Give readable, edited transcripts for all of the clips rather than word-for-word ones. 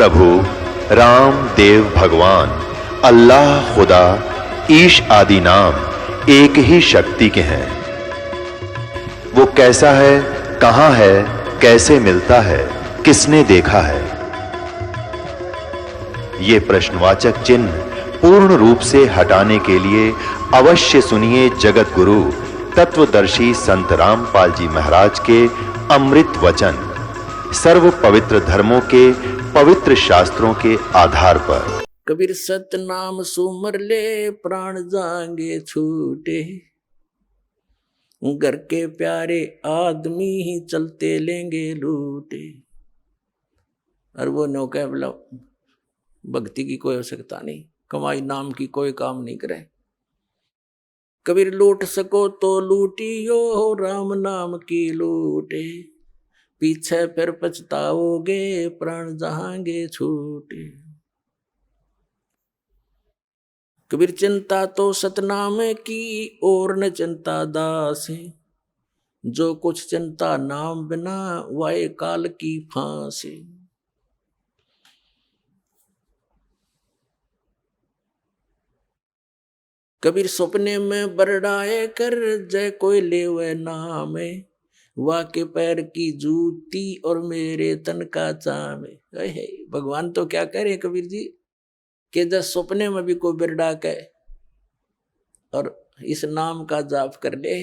प्रभु राम देव भगवान अल्लाह खुदा ईश आदि नाम एक ही शक्ति के हैं। वो कैसा है, कहां है, कैसे मिलता है, किसने देखा है? ये प्रश्नवाचक चिन्ह पूर्ण रूप से हटाने के लिए अवश्य सुनिए जगत गुरु तत्वदर्शी संत रामपाल जी महाराज के अमृत वचन, सर्व पवित्र धर्मों के पवित्र शास्त्रों के आधार पर। कबीर सतनाम सुमर ले प्राण जाएंगे छूटे, घर के प्यारे आदमी ही चलते लेंगे लूटे। और वो नौका बोला भक्ति की कोई आवश्यकता नहीं, कमाई नाम की कोई काम नहीं करे। कबीर लूट सको तो लूटियो राम नाम की लूटे, पीछे फिर पछताओगे प्राण जहांगे छूटे। कबीर चिंता तो सतनाम की और न चिंता दास है, जो कुछ चिंता नाम बिना वाए काल की फांस है। कबीर सपने में बरड़ाए कर जय कोई लेवे नाम है, वाह के पैर की जूती और मेरे तन का चाम है। भगवान तो क्या कह रहे कबीर जी कि जब सपने में भी कोई बिरड़ा के और इस नाम का जाप कर ले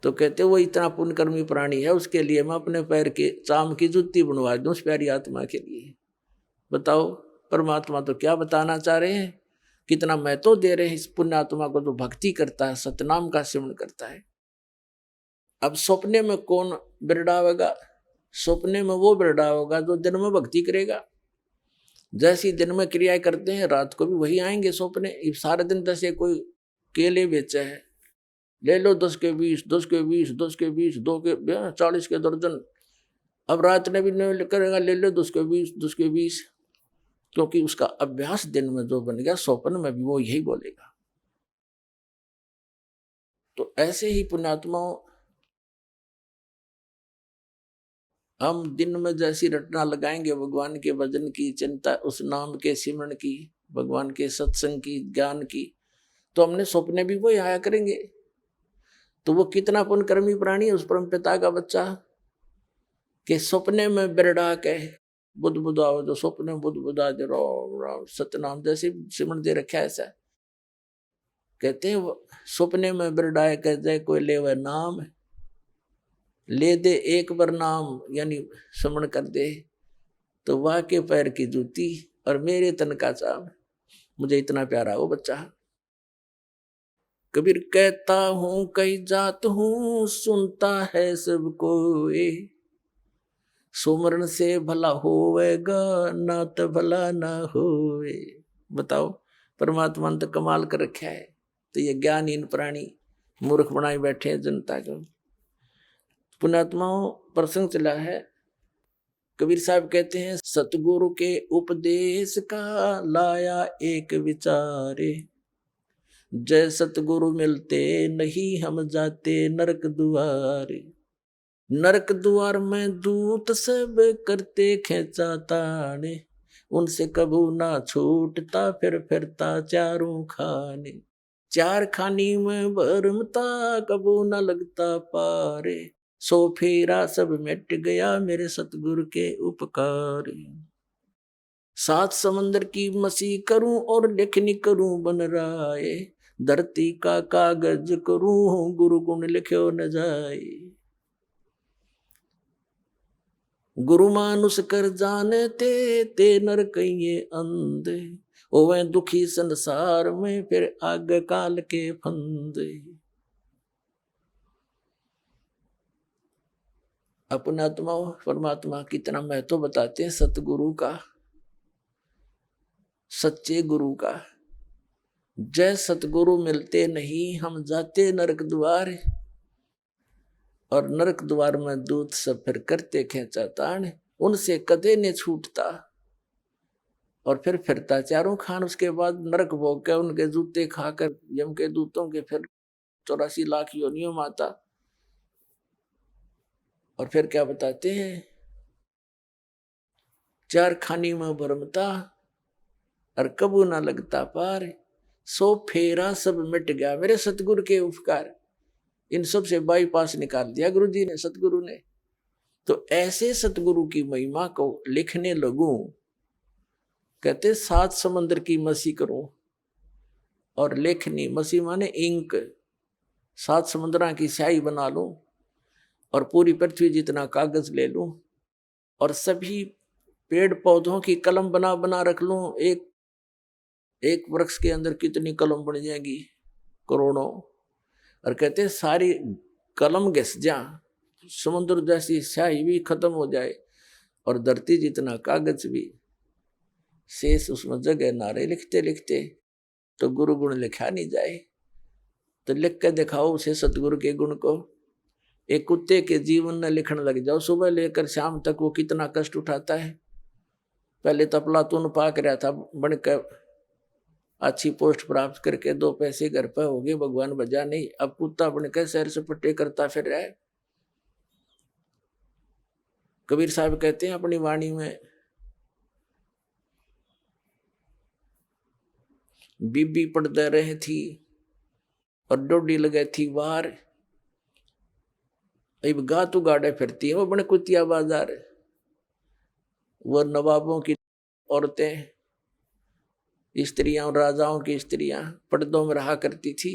तो कहते वो इतना पुण्यकर्मी प्राणी है, उसके लिए मैं अपने पैर के चाम की जूती बनवा दूं उस प्यारी आत्मा के लिए। बताओ परमात्मा तो क्या बताना चाह रहे हैं, कितना महत्व दे रहे हैं इस पुण्य आत्मा को जो भक्ति करता है, सतनाम का सेवन करता है। अब सपने में कौन बिरड़ावेगा? सपने में वो बिरड़ावेगा जो दिन में भक्ति करेगा। जैसी दिन में क्रियाएं करते हैं रात को भी वही आएंगे सपने। सारे दिन जैसे कोई केले बेचे है, ले लो 10 के 20, 10 के 20, 10 के 20, 2 के 40 के दर्जन। अब रात में भी नहीं करेगा, ले लो 10 के 20, 10 के 20, क्योंकि उसका अभ्यास दिन में जो बन गया स्वप्न में भी वो यही बोलेगा। तो ऐसे ही पुण्यात्माओं हम दिन में जैसी रटना लगाएंगे भगवान के भजन की, चिंता, उस नाम के सिमरण की, भगवान के सत्संग की, ज्ञान की, तो हमने सपने भी वही आया करेंगे। तो वो कितना पुण्यकर्मी प्राणी है उस परम पिता का बच्चा के सपने में बिरड़ा के बुद्ध बुद्धाओ, जो सपने में बुद्ध बुद्धा दे राम राम सतनाम जैसे सिमरण दे रखा है। ऐसा कहते हैं सपने में बिरड़ाए कह जाए कोई ले वह नाम, ले दे एक बार नाम यानी स्मरण कर दे तो वाह के पैर की जूती और मेरे तन का चाम। मुझे इतना प्यारा वो बच्चा। कबीर कहता हूं कई जात हूं, सुनता है सबको, सुमरण से भला होवेगा ना तो भला ना होवे। बताओ परमात्मा ने तो कमाल कर रखा है, तो ये ज्ञानहीन प्राणी मूर्ख बनाए बैठे हैं जनता को। पुण्यात्माओं प्रसंग चला है, कबीर साहब कहते हैं सतगुरु के उपदेश का लाया एक विचारे, जय सतगुरु मिलते नहीं हम जाते नरक दुआरे। नरक द्वार में दूत सब करते खेचा ताने, उनसे कबू ना छूटता फिर फिरता चारों खाने। चार खानी में भरमता कबू ना लगता पारे, सो फेरा सब मिट गया मेरे सतगुरु के उपकार। सात समंदर की मसी करूं और लिखनी करूं बन राय, धरती का कागज करूं गुरु गुण लिखो न जाए। गुरु मानुष कर जानते ते नर कहिए अंधे, ओवे दुखी संसार में फिर आगे काल के फंदे। अपने आत्मा परमात्मा कितना महत्व बताते हैं सतगुरु का, सच्चे गुरु का। जय सतगुरु मिलते नहीं हम जाते नरक द्वार, और नरक द्वार में दूत सब फिर करते खेचा तान, उनसे कदे ने छूटता और फिर फिरता चारों खान। उसके बाद नरक भोग के उनके जूते खाकर यम के दूतों के फिर 84 लाख योनियों में आता। और फिर क्या बताते हैं, चार खानी में भरमता और कबू ना लगता पार, सो फेरा सब मिट गया मेरे सतगुरु के उपकार। इन सब से बाईपास निकाल दिया गुरु जी ने, सतगुरु ने। तो ऐसे सतगुरु की महिमा को लिखने लगूं, कहते 7 समंदर की मसी करूं और लेखनी, मसी माने इंक, 7 समुद्रा की स्याही बना लूं और पूरी पृथ्वी जितना कागज ले लूं और सभी पेड़ पौधों की कलम बना बना रख लूं। एक वृक्ष के अंदर कितनी कलम बन जाएगी, करोड़ों। और कहते सारी कलम घिस जा, समुद्र जैसी स्याही भी खत्म हो जाए और धरती जितना कागज भी शेष उसमें जगह ना रहे। लिखते लिखते तो गुरु गुण लिखा नहीं जाए, तो लिख के दिखाओ उसे सतगुरु के गुण को। एक कुत्ते के जीवन में लिखने लग जाओ, सुबह लेकर शाम तक वो कितना कष्ट उठाता है। पहले तो अफलातून पाक रहा था, बनकर अच्छी पोस्ट प्राप्त करके 2 पैसे घर पे हो गए, भगवान बजा नहीं। अब कुत्ता बनकर सैर सपट्टे करता फिर रहा है। कबीर साहब कहते हैं अपनी वाणी में, बीबी पड़ते रहे थी और डोडी लगे थी बाहर, अब गातू गाड़े फिरती है वो बने कुतिया बाजार। वो नवाबों की औरतें, स्त्रियां और राजाओं की स्त्रियां पर्दों में रहा करती थी,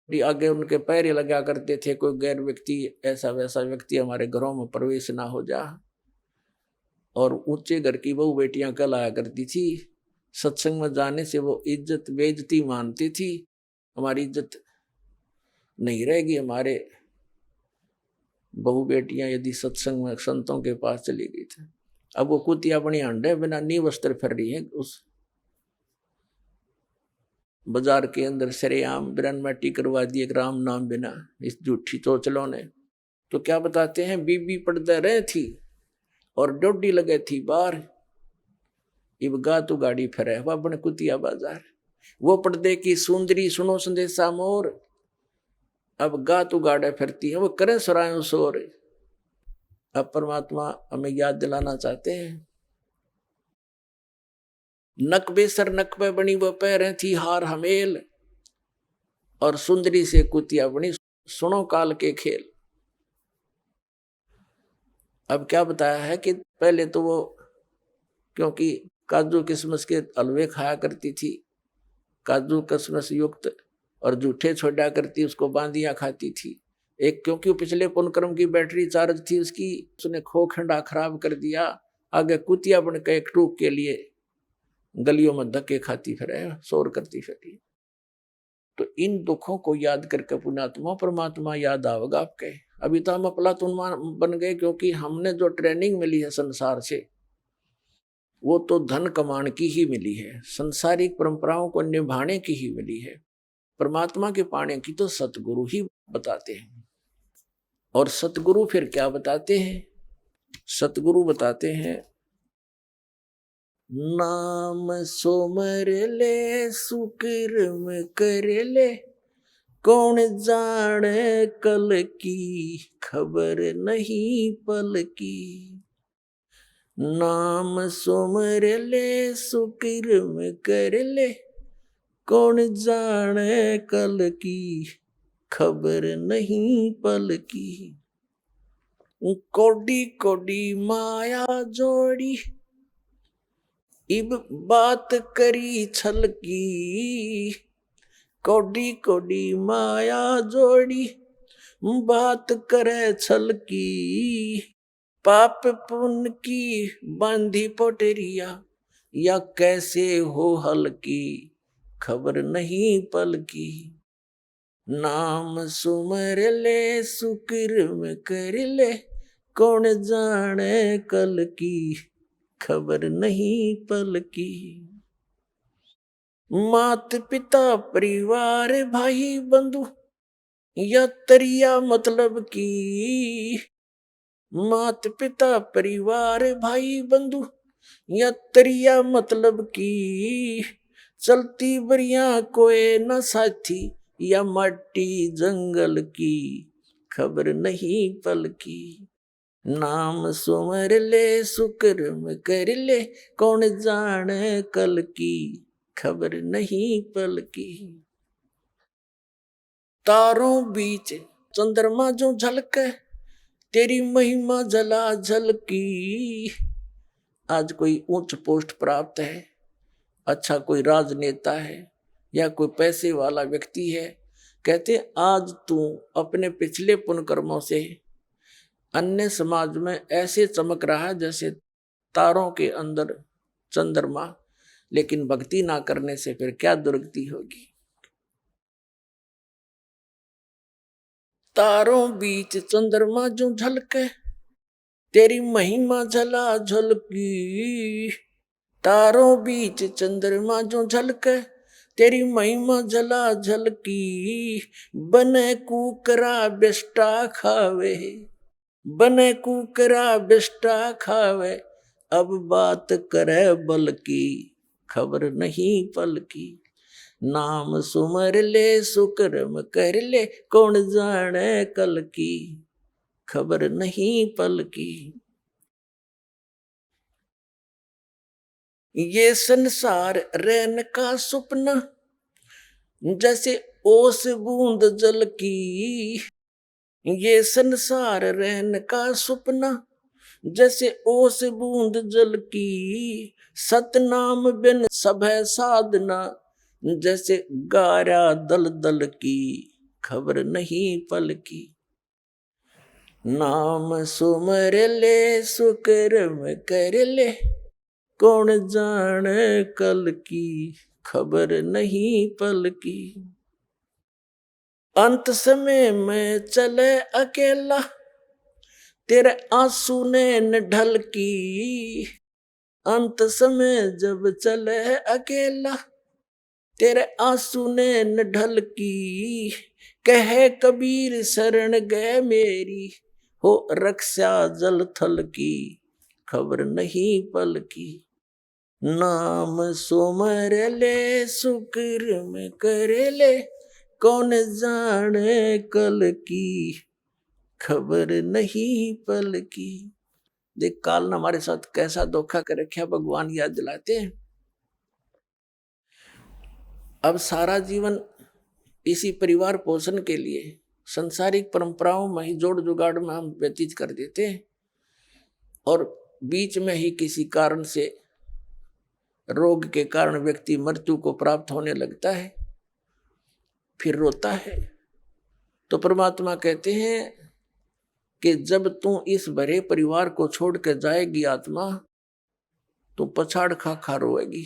आगे उनके पैर लगा करते थे, कोई गैर व्यक्ति ऐसा वैसा व्यक्ति हमारे घरों में प्रवेश ना हो जा। और ऊंचे घर की बहू बेटियां कल आया करती थी, सत्संग में जाने से वो इज्जत बेइज्जती मानती थी, हमारी इज्जत नहीं रहेगी। हमारे बहू बेटियां यदि सत्संग में संतों के पास चली गई थी, अब वो कुतिया बनी अंडे बिना नी वस्त्र फिर रही है उस बाजार के अंदर, सरेआम बिरनमैटी करवा दी एक राम नाम बिना, इस झूठी चोचलों ने। तो क्या बताते हैं, बीबी पड़ते रहे थी और डोडी लगे थी बाहर, इब गा तू गाड़ी फिरे वह बन कुतिया बाजार। वो पर्दे की सुंदरी सुनो संदेशा मोर, अब गा तू गाड़े फिरती है, वो करे सरायों शोर। अब परमात्मा हमें याद दिलाना चाहते हैं, नकबे सर नकबे बनी वो पैरें थी हार हमेल, और सुंदरी से कुतिया बनी सुनो काल के खेल। अब क्या बताया है कि पहले तो वो क्योंकि काजू किशमिश के हलवे खाया करती थी, काजू किशमिश युक्त, और जूठे छोड़ा करती, उसको बांदियां खाती थी। एक क्योंकि पिछले पुनक्रम की बैटरी चार्ज थी उसकी, उसने खो खंडा खराब कर दिया। आगे कुतिया बनकर एक टूक के लिए गलियों में धक्के खाती फिरे, शोर करती फिरी। तो इन दुखों को याद करके पुण्यात्मा परमात्मा याद आवेगा आपके। अभी तो हम अफलातून बन गए, क्योंकि हमने जो ट्रेनिंग मिली है संसार से, वो तो धन कमाने की ही मिली है, संसारिक परंपराओं को निभाने की ही मिली है। परमात्मा के पाने की तो सतगुरु ही बताते हैं। और सतगुरु फिर क्या बताते हैं, सतगुरु बताते हैं, नाम सोमर ले सुकर्म कर ले, कौन जाने कल की खबर नहीं पल की। नाम सोमर ले सुकर्म कर ले, कौन जाने कल की खबर नहीं पल की। कोडी कोडी माया जोड़ी, इब बात करी छल की। कोडी कोडी माया जोड़ी, बात करे छल की। पाप पुण्य की बांधी पोटरिया, या कैसे हो हल की खबर नहीं पल की। नाम सुमर ले सुकर्म कर ले, कौन जाने कल की खबर नहीं पल की। मात पिता परिवार भाई बंधु, या तरिया मतलब की। मात पिता परिवार भाई बंधु, या तरिया मतलब की। चलती बरिया कोई न साथी, या माटी जंगल की खबर नहीं पल की। नाम सुमर ले सुकर्म कर ले, कौन जाने कल की, खबर नहीं पल की। तारों बीच चंद्रमा जो झलके, तेरी महिमा जला झलकी। आज कोई उच्च पोस्ट प्राप्त है, अच्छा कोई राजनेता है या कोई पैसे वाला व्यक्ति है, कहते आज तू अपने पिछले पुण्य कर्मों से अन्य समाज में ऐसे चमक रहा है जैसे तारों के अंदर चंद्रमा, लेकिन भक्ति ना करने से फिर क्या दुर्गति होगी। तारों बीच चंद्रमा जो झलके, तेरी महिमा झला झलकी। तारों बीच चंद्रमा जो झलके, तेरी महिमा झला झलकी। बने कुकरा बिष्टा खावे, बने कुकरा बिष्टा खावे, अब बात करे बल की, खबर नहीं पल की। नाम सुमर ले सुकर्म कर ले, कौन जाने कल की, खबर नहीं पल की। ये संसार रैन का सुपना, जैसे ओस बूंद जल की। ये संसार रैन का सुपना, जैसे ओस बूंद जल की। सतनाम बिन सब है साधना, जैसे गारा दल दल की, खबर नहीं पल की। नाम सुमर ले सुकर्म कर ले, कौन जाने कल की, खबर नहीं पल की। अंत समय में चले अकेला, तेरे आंसू ने न ढल की। अंत समय जब चले अकेला, तेरे आंसू ने न ढल की। कहे कबीर शरण गए मेरी, हो रक्षा जल थल की, खबर नहीं पल की। नाम सुमर ले सुकर्म कर ले, कौन जाने कल की, खबर नहीं पल की। देख काल ने हमारे साथ कैसा धोखा कर रखा, भगवान याद दिलाते हैं। अब सारा जीवन इसी परिवार पोषण के लिए संसारिक परंपराओं में ही जोड़ जुगाड़ में हम व्यतीत कर देते हैं, और बीच में ही किसी कारण से रोग के कारण व्यक्ति मृत्यु को प्राप्त होने लगता है, फिर रोता है। तो परमात्मा कहते हैं कि जब तू इस भरे परिवार को छोड़ कर जाएगी आत्मा, तो पछाड़ खा खा रोएगी,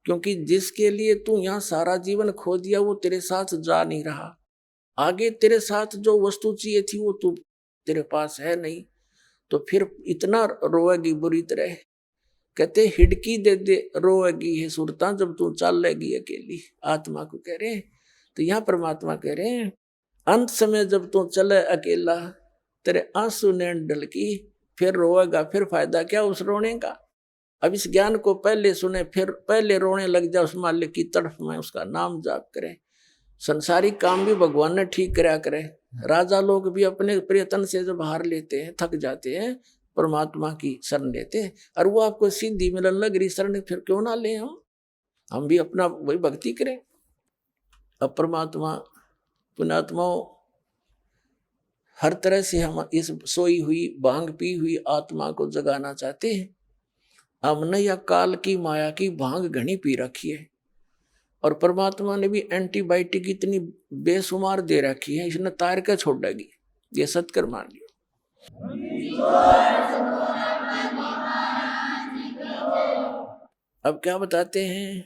क्योंकि जिसके लिए तू यहाँ सारा जीवन खो दिया वो तेरे साथ जा नहीं रहा। आगे तेरे साथ जो वस्तु चाहिए थी वो तू तेरे पास है नहीं, तो फिर इतना रोएगी बुरी तरह। कहते हिडकी दे दे रोएगी है सुरता, जब तू चल लेगी अकेली, आत्मा को कह रहे हैं। तो यहाँ परमात्मा कह रहे हैं अंत समय जब तू चले अकेला, तेरे आंसू नैन ढल की, फिर रोएगा, फिर फायदा क्या उस रोने का। अब इस ज्ञान को पहले सुने, फिर पहले रोने लग जा उस मालिक की तरफ में, उसका नाम जाप करे। संसारिक काम भी भगवान ने ठीक करा करे। राजा लोग भी अपने प्रयत्न से जब हार लेते हैं, थक जाते हैं, परमात्मा की शरण लेते हैं, और वो आपको सिद्धि मिलन लग रही शरण, फिर क्यों ना ले हम भी अपना वही भक्ति करें। अब परमात्मा पुण्यात्माओं हर तरह से हम इस सोई हुई भांग पी हुई आत्मा को जगाना चाहते हैं। हमने या काल की माया की भांग घनी पी रखी है, और परमात्मा ने भी एंटीबायोटिक इतनी बेशुमार दे रखी है, इसने तार के छोड़ देगी। ये सत्कर मान लियो। अब क्या बताते हैं,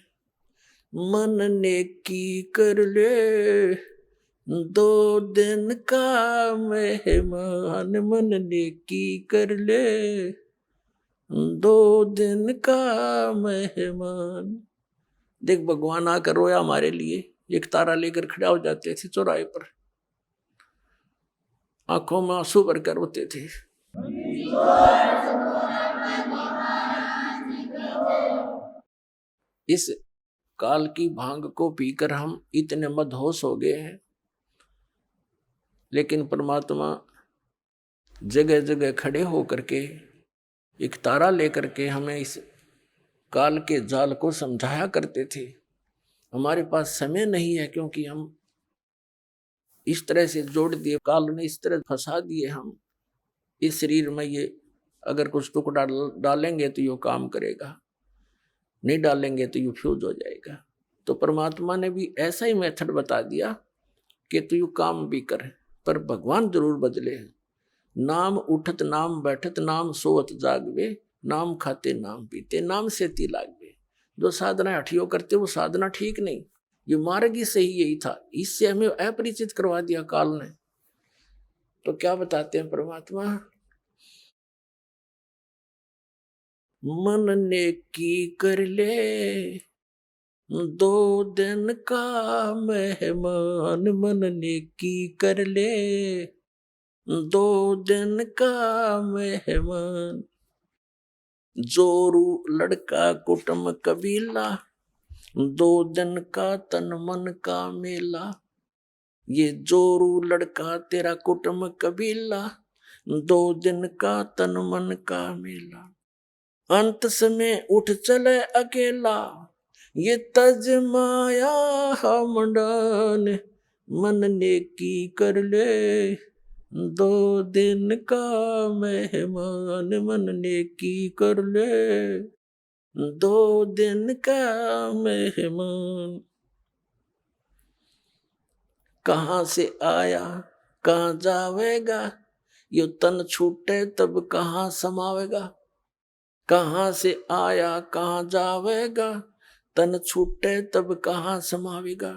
मन नेकी कर ले, 2 दिन का मेहमान, मन नेकी कर ले, 2 दिन का मेहमान। देख भगवान आकर रोया हमारे लिए, एक तारा लेकर खड़ा हो जाते थे चौराहे पर, आंखों में आंसू भरकर रोते थे। इस काल की भांग को पीकर हम इतने मदहोश हो गए हैं, लेकिन परमात्मा जगह जगह खड़े हो करके एक तारा लेकर के हमें इस काल के जाल को समझाया करते थे। हमारे पास समय नहीं है, क्योंकि हम इस तरह से जोड़ दिए, काल ने इस तरह फंसा दिए हम इस शरीर में। ये अगर कुछ टुकड़ा डालेंगे तो यो काम करेगा, नहीं डालेंगे तो यू फ्यूज हो जाएगा। तो परमात्मा ने भी ऐसा ही मेथड बता दिया कि तू यू काम भी कर, पर भगवान जरूर बदले। नाम उठत नाम बैठत नाम सोवत जागवे, नाम खाते नाम पीते नाम से ती लागवे। जो साधना हठियो करते वो साधना ठीक नहीं, ये मार्ग ही सही यही था। इससे हमें अपरिचित करवा दिया काल ने। तो क्या बताते हैं परमात्मा, मन ने की कर ले 2 दिन का मेहमान, मन ने की कर ले 2 दिन का मेहमान। जोरू लड़का कुटुंब कबीला, 2 दिन का तन मन का मेला। ये जोरू लड़का तेरा कुटुंब कबीला, 2 दिन का तन मन का मेला। अंत समय उठ चले अकेला, ये तज माया हमडान। मन ने की कर ले 2 दिन का मेहमान, मन ने की कर ले 2 दिन का मेहमान। कहाँ से आया कहाँ जावेगा, यो तन छूटे तब कहाँ समावेगा। कहाँ से आया कहाँ जावेगा, तन छूटे तब कहाँ समावेगा।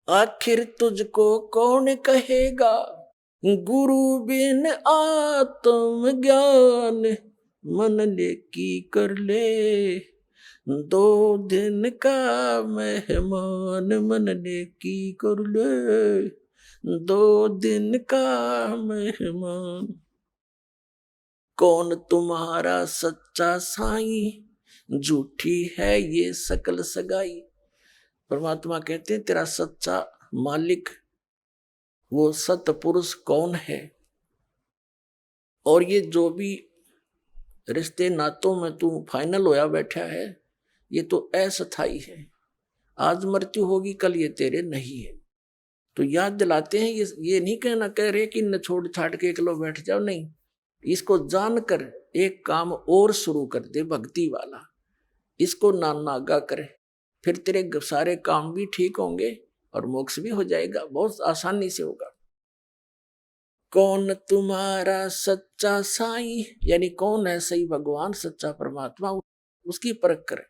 आखिर तुझको कौन कहेगा, गुरु बिन आत्म ज्ञान। मन ने की कर ले 2 दिन का मेहमान, मन ने की कर ले 2 दिन का मेहमान। कौन तुम्हारा सच्चा साईं, झूठी है ये सकल सगाई। परमात्मा कहते हैं तेरा सच्चा मालिक वो सतपुरुष कौन है। और ये जो भी रिश्ते नातों में तू फाइनल होया बैठा है, ये तो अस्थाई है। आज मृत्यु होगी, कल ये तेरे नहीं है। तो याद दिलाते हैं, ये नहीं कहना कह रहे कि न छोड़ छाड़ के एकलो बैठ जाओ, नहीं। इसको जानकर एक काम और शुरू कर दे भक्ति वाला, इसको नागा करे, फिर तेरे सारे काम भी ठीक होंगे और मोक्ष भी हो जाएगा, बहुत आसानी से होगा। कौन तुम्हारा सच्चा साईं, यानी कौन है सही भगवान सच्चा परमात्मा, उसकी परख करे।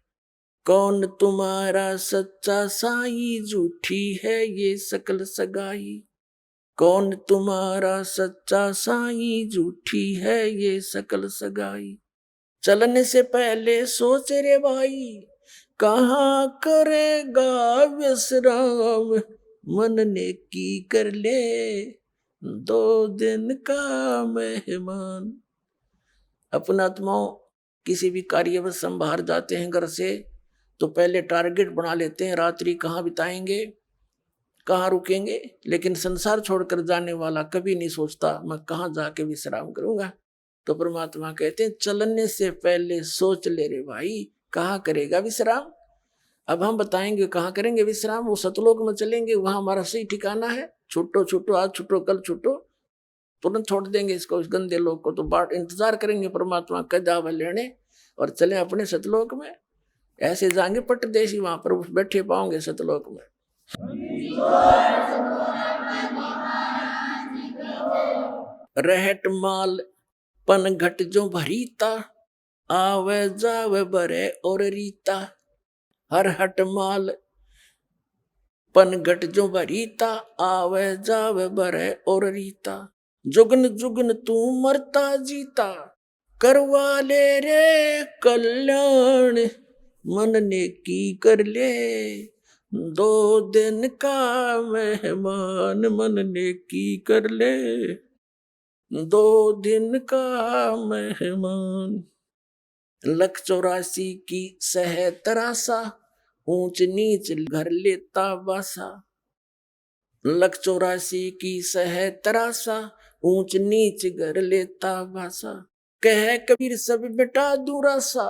कौन तुम्हारा सच्चा साईं, झूठी है ये सकल सगाई। कौन तुम्हारा सच्चा साईं, झूठी है ये सकल सगाई। चलने से पहले सोच रे भाई, कहाँ करेगा विश्राम। मन ने की कर ले 2 दिन का मेहमान। अपना आत्माओं किसी भी कार्यवश हम बाहर जाते हैं घर से, तो पहले टारगेट बना लेते हैं, रात्रि कहाँ बिताएंगे, कहाँ रुकेंगे। लेकिन संसार छोड़कर जाने वाला कभी नहीं सोचता मैं कहाँ जाके विश्राम करूंगा। तो परमात्मा कहते हैं चलने से पहले सोच ले रे भाई, कहाँ करेगा विश्राम। अब हम बताएंगे कहाँ करेंगे विश्राम, वो सतलोक में चलेंगे, वहां हमारा सही ठिकाना है। छुट्टो छुट्टो, आज छुट्टो कल छुट्टो, तुरंत छोड़ देंगे इसको, इस गंदे लोक को। तो बाट इंतजार करेंगे परमात्मा का जावा लेने और चले अपने सतलोक में। ऐसे जाएंगे पट्टदेशी, वहां पर बैठे पाओगे सतलोक में। रहट माल पन घट जो भरीता, आवे जावे बरे और रीता। हर हट माल पन घट जो भरीता, आवे जावे बरे और रीता। जुगन जुगन तू मरता जीता, करवा ले रे कल्याण। मन ने की कर ले 2 दिन का मेहमान। मन ने की कर ले 2 दिन का मेहमान। 184 की सह तरासा, ऊंच नीच घर लेता बासा। 184 की सह तरासा, ऊंच नीच कर लेता भाषा, कह कबीर सब बेटा दूरा सा,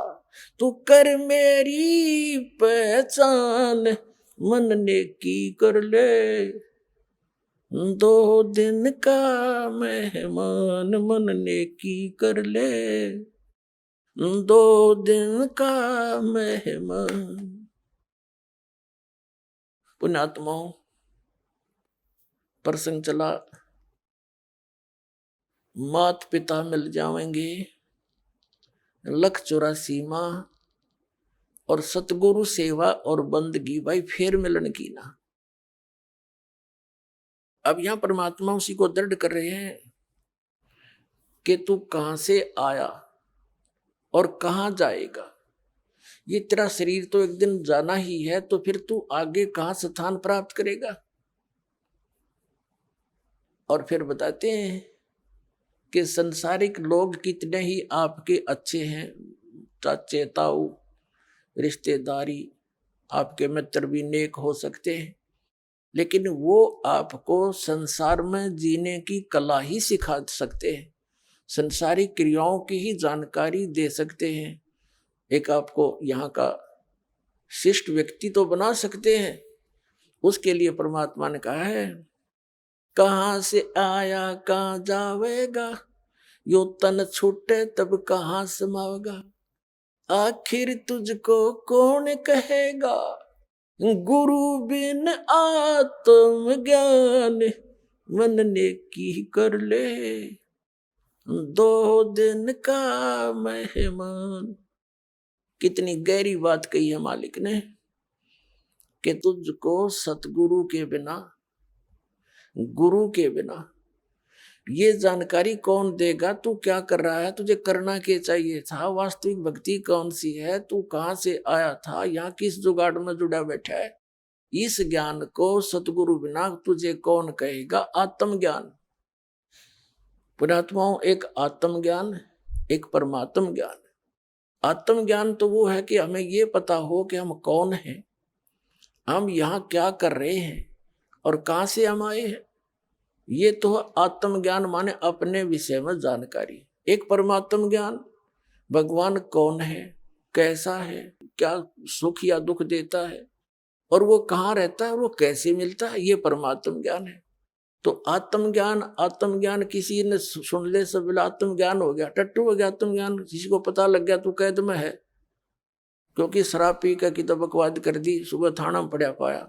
तू कर मेरी पहचान, मन ने की कर ले 2 दिन का मेहमान, मन ने की कर ले 2 दिन का मेहमान। पुण्यात्माओं, प्रसंग चला, मात पिता मिल जाएंगे, 184 माँ और सतगुरु सेवा और बंदगी, भाई फिर मिलन की ना। अब यहां परमात्मा उसी को दृढ़ कर रहे हैं कि तू कहां से आया और कहां जाएगा। ये तेरा शरीर तो एक दिन जाना ही है, तो फिर तू आगे कहां स्थान प्राप्त करेगा। और फिर बताते हैं कि संसारिक लोग कितने ही आपके अच्छे हैं, चाचे ताऊ रिश्तेदारी, आपके मित्र भी नेक हो सकते हैं, लेकिन वो आपको संसार में जीने की कला ही सिखा सकते हैं, संसारिक क्रियाओं की ही जानकारी दे सकते हैं, एक आपको यहाँ का शिष्ट व्यक्ति तो बना सकते हैं। उसके लिए परमात्मा ने कहा है, कहाँ से आया कहाँ जावेगा, यो तन छूटे तब कहाँ समावेगा, आखिर तुझको कौन कहेगा, गुरु बिन आत्म ज्ञान, मन ने की कर ले 2 दिन का मेहमान। कितनी गहरी बात कही है मालिक ने कि तुझको सतगुरु के बिना, गुरु के बिना ये जानकारी कौन देगा, तू क्या कर रहा है, तुझे करना क्या चाहिए था, वास्तविक भक्ति कौन सी है, तू कहां से आया था, यहाँ किस जुगाड़ में जुड़ा बैठा है, इस ज्ञान को सतगुरु बिना तुझे कौन कहेगा। आत्मज्ञान, पुण्यात्माओं, एक आत्मज्ञान, एक परमात्म ज्ञान। आत्मज्ञान तो वो है कि हमें ये पता हो कि हम कौन हैं, हम यहाँ क्या कर रहे हैं और कहां से हम आए हैं। ये तो आत्मज्ञान माने अपने विषय में जानकारी। एक परमात्म ज्ञान, भगवान कौन है, कैसा है, क्या सुख या दुख देता है, और वो कहाँ रहता है, वो कैसे मिलता है, ये परमात्म ज्ञान है। तो आत्मज्ञान किसी ने सुन ले सब आत्मज्ञान हो गया, टट्टू हो गया आत्मज्ञान, किसी को पता लग गया तो कैद में है, क्योंकि शराब पी का की तो बकवाद कर दी, सुबह थाना में पड़ा पाया,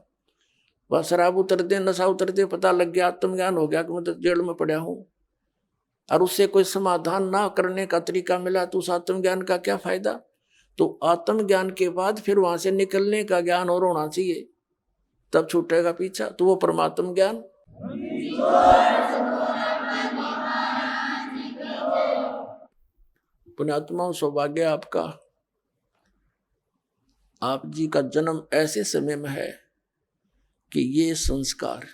वह शराब उतर दे, नशा उतर दे, पता लग गया, आत्मज्ञान हो गया कि मैं तो जेल में पड़ा हूं, और उससे कोई समाधान ना करने का तरीका मिला तो उस आत्मज्ञान का क्या फायदा। तो आत्मज्ञान के बाद फिर वहां से निकलने का ज्ञान और होना चाहिए, तब छूटेगा पीछा, तो वो परमात्म ज्ञान। पुण्यात्माओं, सौभाग्य आपका, आप जी का जन्म ऐसे समय में है कि ये संस्कार,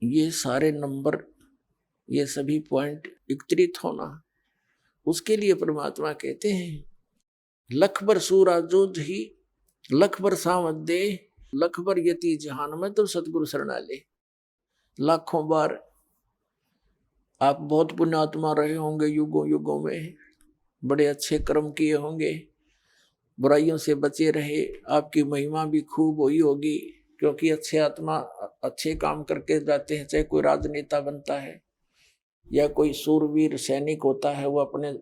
ये सारे नंबर, ये सभी पॉइंट एकत्रित होना, उसके लिए परमात्मा कहते हैं, लख बर सूरा जोध ही लख बर सावध दे, लख बर यति जहान में तो सतगुरु शरणा ले। लाखों बार आप बहुत पुण्यात्मा रहे होंगे, युगों युगों में बड़े अच्छे कर्म किए होंगे, बुराइयों से बचे रहे, आपकी महिमा भी खूब हुई होगी, क्योंकि अच्छे आत्मा अच्छे काम करके जाते हैं, चाहे कोई राजनेता बनता है या कोई सूरवीर सैनिक होता है, वो अपने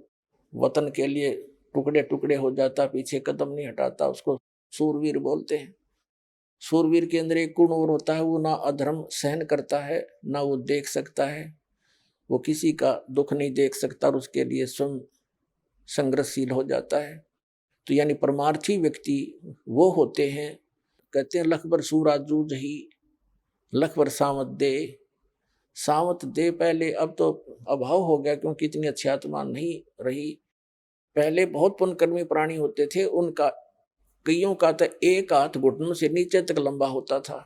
वतन के लिए टुकड़े टुकड़े हो जाता, पीछे कदम नहीं हटाता, उसको सूरवीर बोलते हैं। सूरवीर के अंदर एक गुण और होता है, वो ना अधर्म सहन करता है, ना वो देख सकता है, वो किसी का दुख नहीं देख सकता और उसके लिए स्वयं संघर्षशील हो जाता है। तो यानी परमार्थी व्यक्ति वो होते हैं, कहते हैं लख बर सूरा जूझ ही लख बर सावत दे। सावत दे पहले, अब तो अभाव हो गया क्योंकि इतनी अच्छी आत्मा नहीं रही। पहले बहुत पुण्यकर्मी प्राणी होते थे, उनका कईयों का तो एक हाथ घुटनों से नीचे तक लंबा होता था,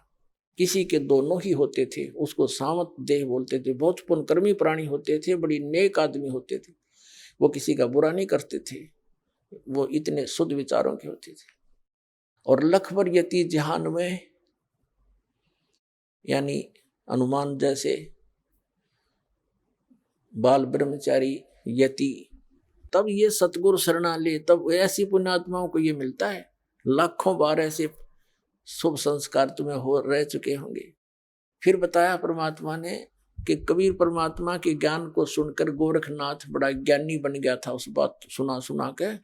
किसी के दोनों ही होते थे, उसको सावत देह बोलते थे। बहुत पुण्यकर्मी प्राणी होते थे, बड़ी नेक आदमी होते थे, वो किसी का बुरा नहीं करते थे, वो इतने शुद्ध विचारों के होते थे। और लखबर यति जहान में, यानी हनुमान जैसे बाल ब्रह्मचारी, यति, तब ये सतगुरु शरणा ले, तब ऐसी पुण्यात्माओं को ये मिलता है। लाखों बार ऐसे शुभ संस्कार तुम्हें हो रह चुके होंगे। फिर बताया परमात्मा ने कि कबीर परमात्मा के ज्ञान को सुनकर गोरखनाथ बड़ा ज्ञानी बन गया था, उस बात सुना सुना के,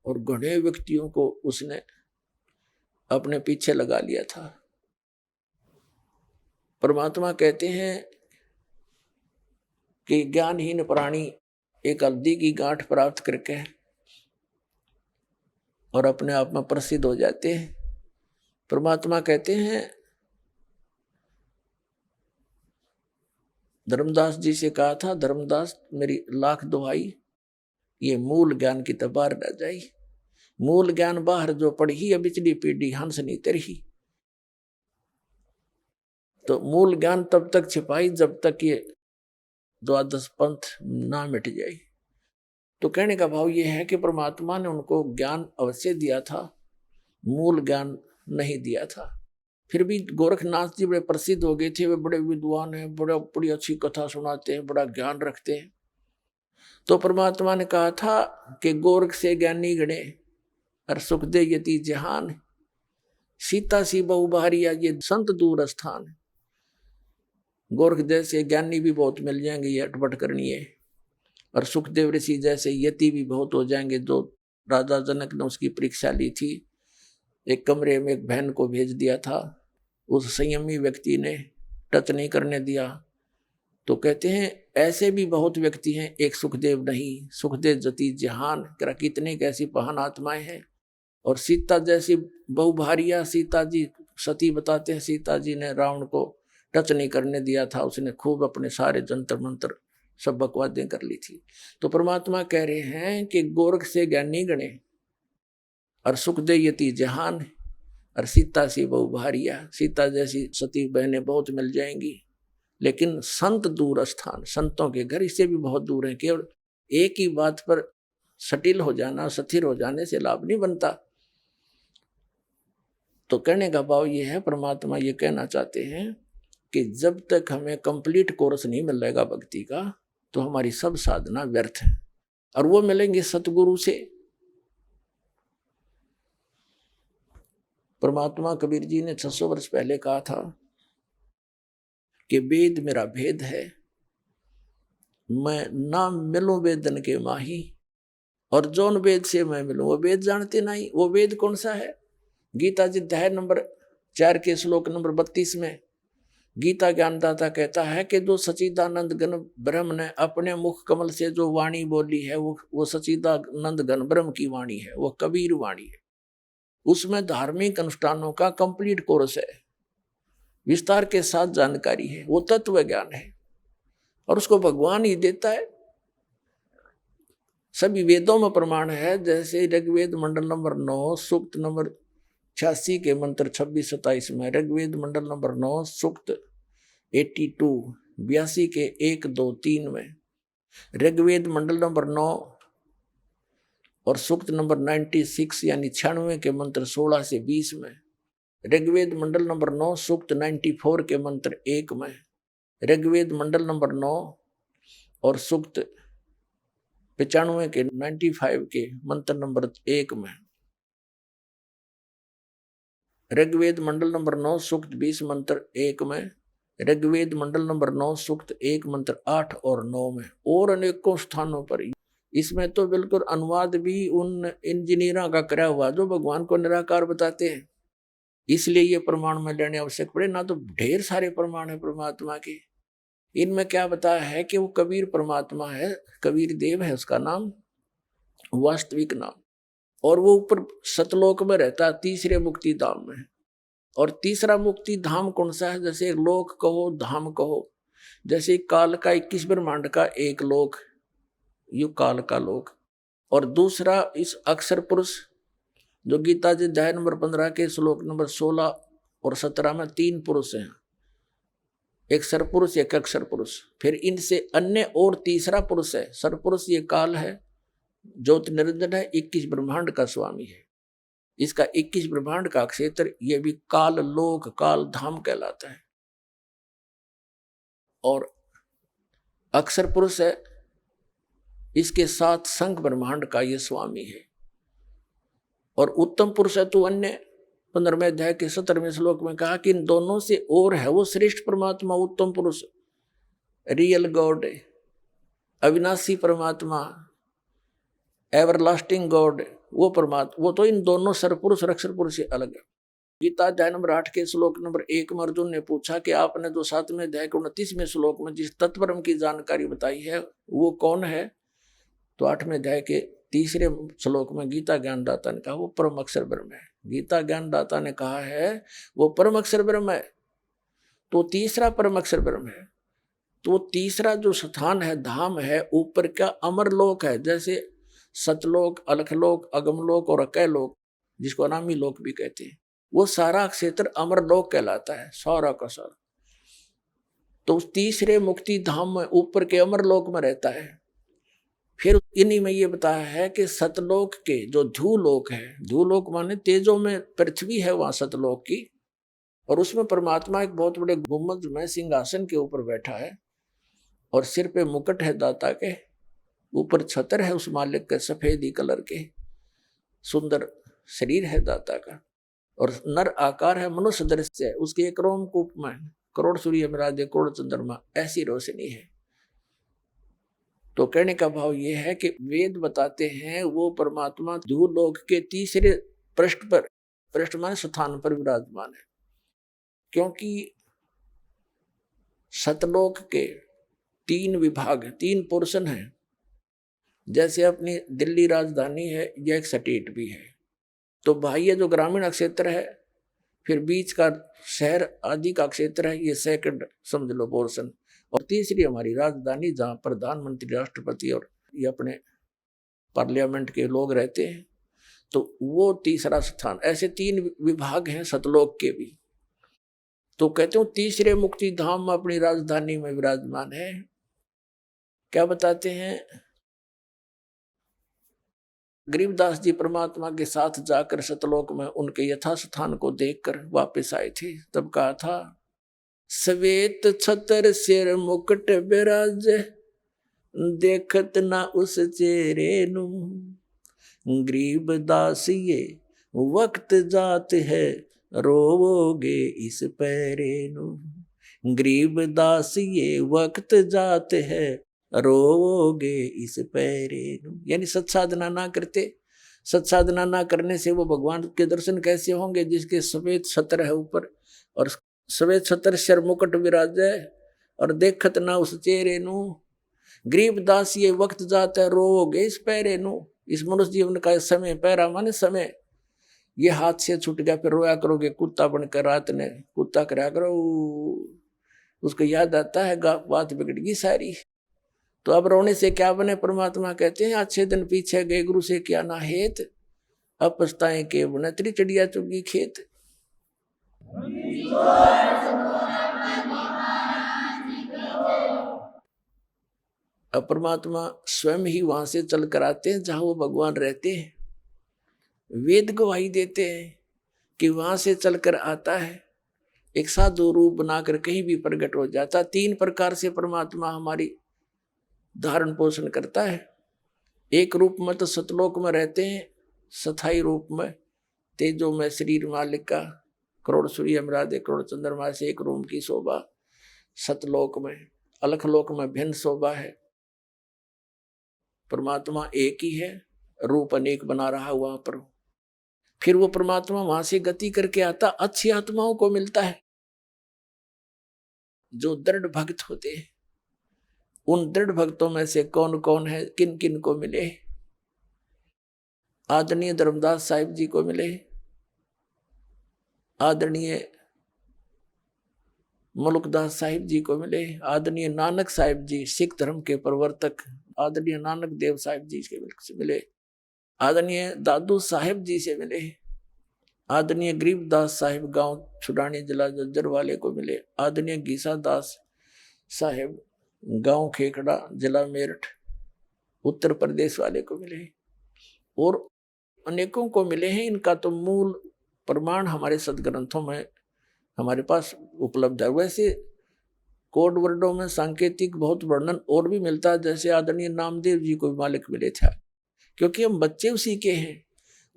और घने व्यक्तियों को उसने अपने पीछे लगा लिया था। परमात्मा कहते हैं कि ज्ञानहीन प्राणी एक हल्दी की गांठ प्राप्त करके और अपने आप में प्रसिद्ध हो जाते हैं। परमात्मा कहते हैं, धर्मदास जी से कहा था, धर्मदास मेरी लाख दुहाई, ये मूल ज्ञान की तबार रह जाई। मूल ज्ञान बाहर जो पढ़ी है बिचली पीढ़ी हंस नहीं तरही। तो मूल ज्ञान तब तक छिपाई जब तक ये द्वादश पंथ ना मिट जाए। तो कहने का भाव ये है कि परमात्मा ने उनको ज्ञान अवश्य दिया था, मूल ज्ञान नहीं दिया था। फिर भी गोरखनाथ जी बड़े प्रसिद्ध हो गए थे, वे बड़े विद्वान हैं, बड़ी अच्छी कथा सुनाते हैं, बड़ा ज्ञान रखते हैं। तो परमात्मा ने कहा था कि गोरख से ज्ञानी गणे और सुख दे यति जहान, सीता सी बहु बारिया ये संत दूर स्थान। गोरख जैसे ज्ञानी भी बहुत मिल जाएंगे, ये अटपट करनी है, और सुखदेव ऋषि जैसे यति भी बहुत हो जाएंगे। जो राजा जनक ने उसकी परीक्षा ली थी, एक कमरे में एक बहन को भेज दिया था, उस संयमी व्यक्ति ने टच नहीं करने दिया। तो कहते हैं ऐसे भी बहुत व्यक्ति हैं, एक सुखदेव नहीं, सुखदेव जति जहान, कितने कैसी महान आत्माएं हैं। और सीता जैसी बहुभारिया, सीता जी सती बताते हैं, सीता जी ने रावण को टच नहीं करने दिया था, उसने खूब अपने सारे जंतर मंत्र सब बकवादें कर ली थी। तो परमात्मा कह रहे हैं कि गोरख से ज्ञानी गणे और सुखदेव यति जहान, और सीता सी बहुभारिया, सीता जैसी सती बहनें बहुत मिल जाएंगी, लेकिन संत दूर स्थान, संतों के घर इससे भी बहुत दूर है। केवल एक ही बात पर सटिल हो जाना, स्थिर हो जाने से लाभ नहीं बनता। तो कहने का भाव ये है, परमात्मा ये कहना चाहते हैं कि जब तक हमें कंप्लीट कोर्स नहीं मिलेगा भक्ति का, तो हमारी सब साधना व्यर्थ है, और वो मिलेंगे सतगुरु से। परमात्मा कबीर जी ने 600 वर्ष पहले कहा था कि वेद मेरा भेद है, मैं ना मिलूं वेदन के माही, और जौन वेद से मैं मिलूं वो वेद जानते नहीं। वो वेद कौन सा है? गीता जी अध्याय नंबर 4 के श्लोक नंबर 32 में गीता ज्ञानदाता कहता है कि जो सच्चिदानंद घन ब्रह्म ने अपने मुख कमल से जो वाणी बोली है, वो सच्चिदानंद घन ब्रह्म की वाणी है, वो कबीर वाणी है। उसमें धार्मिक अनुष्ठानों का कंप्लीट कोर्स है, विस्तार के साथ जानकारी है, वो तत्व ज्ञान है, और उसको भगवान ही देता है। सभी वेदों में प्रमाण है, जैसे ऋग्वेद मंडल नंबर 9 सूक्त नंबर 86 के मंत्र 26-27 में, ऋग्वेद मंडल नंबर 9 सूक्त 82 के 1, 2, 3 में, ऋग्वेद मंडल नंबर 9 और सूक्त नंबर 96 यानी 96 के मंत्र 16 से 20 में, ऋग्वेद मंडल नंबर 9 सूक्त 94 के मंत्र 1 में, ऋग्वेद मंडल नंबर 9 और सूक्त 95 के 95 के मंत्र नंबर 1 में, ऋग्वेद मंडल नंबर 9 सूक्त 20 मंत्र 1 में, ऋग्वेद मंडल नंबर 9 सूक्त 1 मंत्र 8 और 9 में, और अनेकों स्थानों पर। इसमें तो बिल्कुल अनुवाद भी उन इंजीनियरों का करा हुआ जो भगवान को निराकार बताते हैं, इसलिए ये प्रमाण में लेने आवश्यक पड़े। ना तो ढेर सारे प्रमाण है परमात्मा के, इनमें क्या बताया है कि वो कबीर परमात्मा है, कबीर देव है उसका नाम, वास्तविक नाम, और वो ऊपर सतलोक में रहता है, तीसरे मुक्ति धाम में। और तीसरा मुक्ति धाम कौन सा है? जैसे लोक कहो, धाम कहो, जैसे काल का 21 ब्रह्मांड का एक लोक, यु काल का लोक, और दूसरा इस अक्षर पुरुष, जो गीता जी अध्याय नंबर 15 के श्लोक नंबर 16 और 17 में 3 पुरुष हैं, एक सरपुरुष एक अक्षर पुरुष, फिर इनसे अन्य और तीसरा पुरुष है सरपुरुष, ये काल है, ज्योति निरंजन है, 21 ब्रह्मांड का स्वामी है। इसका 21 ब्रह्मांड का क्षेत्र ये भी काल लोक, काल धाम कहलाता है। और अक्षर पुरुष है, इसके साथ संघ ब्रह्मांड का ये स्वामी है। और उत्तम पुरुष है तो अन्य 15वें अध्याय के 17वें श्लोक में कहा कि इन दोनों से और है वो श्रेष्ठ परमात्मा, उत्तम पुरुष, रियल गॉड, अविनाशी परमात्मा, एवरलास्टिंग गॉड, वो परमात्मा, वो तो इन दोनों सरपुरुष और अक्षर पुरुष से अलग है। गीता अध्याय नंबर 8 के श्लोक नंबर 1 में अर्जुन ने पूछा कि आपने जो 7वें अध्याय के 29वें श्लोक में जिस तत्परम की जानकारी बताई है वो कौन है? तो 8वें अध्याय के 3रे श्लोक में गीता ज्ञानदाता ने कहा वो परम अक्षर ब्रह्म है। गीता ज्ञानदाता ने कहा है वो परम अक्षर ब्रह्म है, तो तीसरा परम अक्षर ब्रह्म है। तो तीसरा जो स्थान है, धाम है, ऊपर का अमरलोक है, जैसे सतलोक, अलखलोक, अगमलोक और अकैलोक, जिसको अनामी लोक भी कहते हैं, वो सारा क्षेत्र अमरलोक कहलाता है, सारा का सारा। तो उस तीसरे मुक्ति धाम में ऊपर के अमरलोक में रहता है। फिर इन्हीं में ये बताया है कि सतलोक के जो ध्रुवलोक है, ध्रुवलोक माने तेजों में पृथ्वी है वहां सतलोक की, और उसमें परमात्मा एक बहुत बड़े गुम्बद में सिंहासन के ऊपर बैठा है और सिर पे मुकुट है दाता के, ऊपर छतर है उस मालिक के सफेदी कलर के, सुंदर शरीर है दाता का, और नर आकार है, मनुष्य दृश्य है, उसके एक रोमकूप में करोड़ सूर्य मिराजे करोड़ चंद्रमा ऐसी रोशनी है। तो कहने का भाव ये है कि वेद बताते हैं वो परमात्मा ध्रुवलोक के तीसरे पृष्ठ पर, पृष्ठ माने स्थान पर विराजमान है, क्योंकि सतलोक के 3 विभाग, 3 पोर्शन हैं। जैसे अपनी दिल्ली राजधानी है, यह एक स्टेट भी है, तो बाह्य जो ग्रामीण क्षेत्र है, फिर बीच का शहर आदि का क्षेत्र है, ये सेकंड समझ लो पोर्शन, और तीसरी हमारी राजधानी जहाँ प्रधानमंत्री, राष्ट्रपति और ये अपने पार्लियामेंट के लोग रहते हैं, तो वो तीसरा स्थान। ऐसे 3 विभाग हैं सतलोक के भी। तो कहते हो तीसरे मुक्ति धाम में अपनी राजधानी में विराजमान है। क्या बताते हैं? गरीबदास जी परमात्मा के साथ जाकर सतलोक में उनके यथास्थान को देखकर वापस आए थे, तब कहा था श्वेत छतर सिर मुकुट बिराज, देखत ना उस चेहरे नु, गरीबदास ये वक्त जात है, रोवोगे इस पैरे नु, गरीबदास ये वक्त जात है, रोवोगे इस पैरे नु। यानी सत्साधना ना करते, सत्साधना ना करने से वो भगवान के दर्शन कैसे होंगे जिसके सफेद छत्र है ऊपर, और सफेद छत्र सिर मुकुट विराज है, और देखत ना उस चेहरे नु, गरीबदास ये वक्त जाता है, रोवोगे इस पैरे नु। इस मनुष्य जीवन का समय, पैरा माने समय, ये हाथ से छूट गया, फिर रोया करोगे कुत्ता बनकर, रात ने कुत्ता कराया करो, उसको याद आता है बात बिगड़ गई सारी। तो अब रोने से क्या बने? परमात्मा कहते हैं अच्छे दिन पीछे गए गुरु से क्या ना हेत, अब पछताए के बुनत्री चिड़िया चुगी खेत। अब परमात्मा स्वयं ही वहां से चल कर आते हैं जहां वो भगवान रहते हैं। वेद गवाही देते हैं कि वहां से चलकर आता है, एक साधु रूप बनाकर कहीं भी प्रकट हो जाता। 3 प्रकार से परमात्मा हमारी धारण पोषण करता है। एक रूप में तो सतलोक में रहते हैं, स्थायी रूप में तेजो में शरीर मालिक का, करोड़ सूर्य मिराजे करोड़ चंद्रमा से एक रूम की शोभा। सतलोक में, अलखलोक में भिन्न शोभा है। परमात्मा एक ही है, रूप अनेक बना रहा वहां पर। फिर वो परमात्मा वहां से गति करके आता, अच्छी आत्माओं को मिलता है जो दृढ़ भक्त होते हैं। उन दृढ़ भक्तों में से कौन कौन है, किन किन को मिले? आदरणीय धर्मदास साहिब जी को मिले, आदरणीय मुल्कदास साहिब जी को मिले, आदरणीय नानक साहिब जी सिख धर्म के प्रवर्तक, आदरणीय नानक देव साहिब जी से मिले, आदरणीय दादू साहिब जी से मिले, आदरणीय गरीबदास साहिब गांव छुड़ानी जिला जज्जर वाले को मिले, आदरणीय गीसा दास साहिब गांव खेखड़ा जिला मेरठ उत्तर प्रदेश वाले को मिले, और अनेकों को मिले हैं। इनका तो मूल प्रमाण हमारे सदग्रंथों में हमारे पास उपलब्ध है। वैसे कोड वर्डों में सांकेतिक बहुत वर्णन और भी मिलता है, जैसे आदरणीय नामदेव जी को मालिक मिले थे, क्योंकि हम बच्चे उसी के हैं।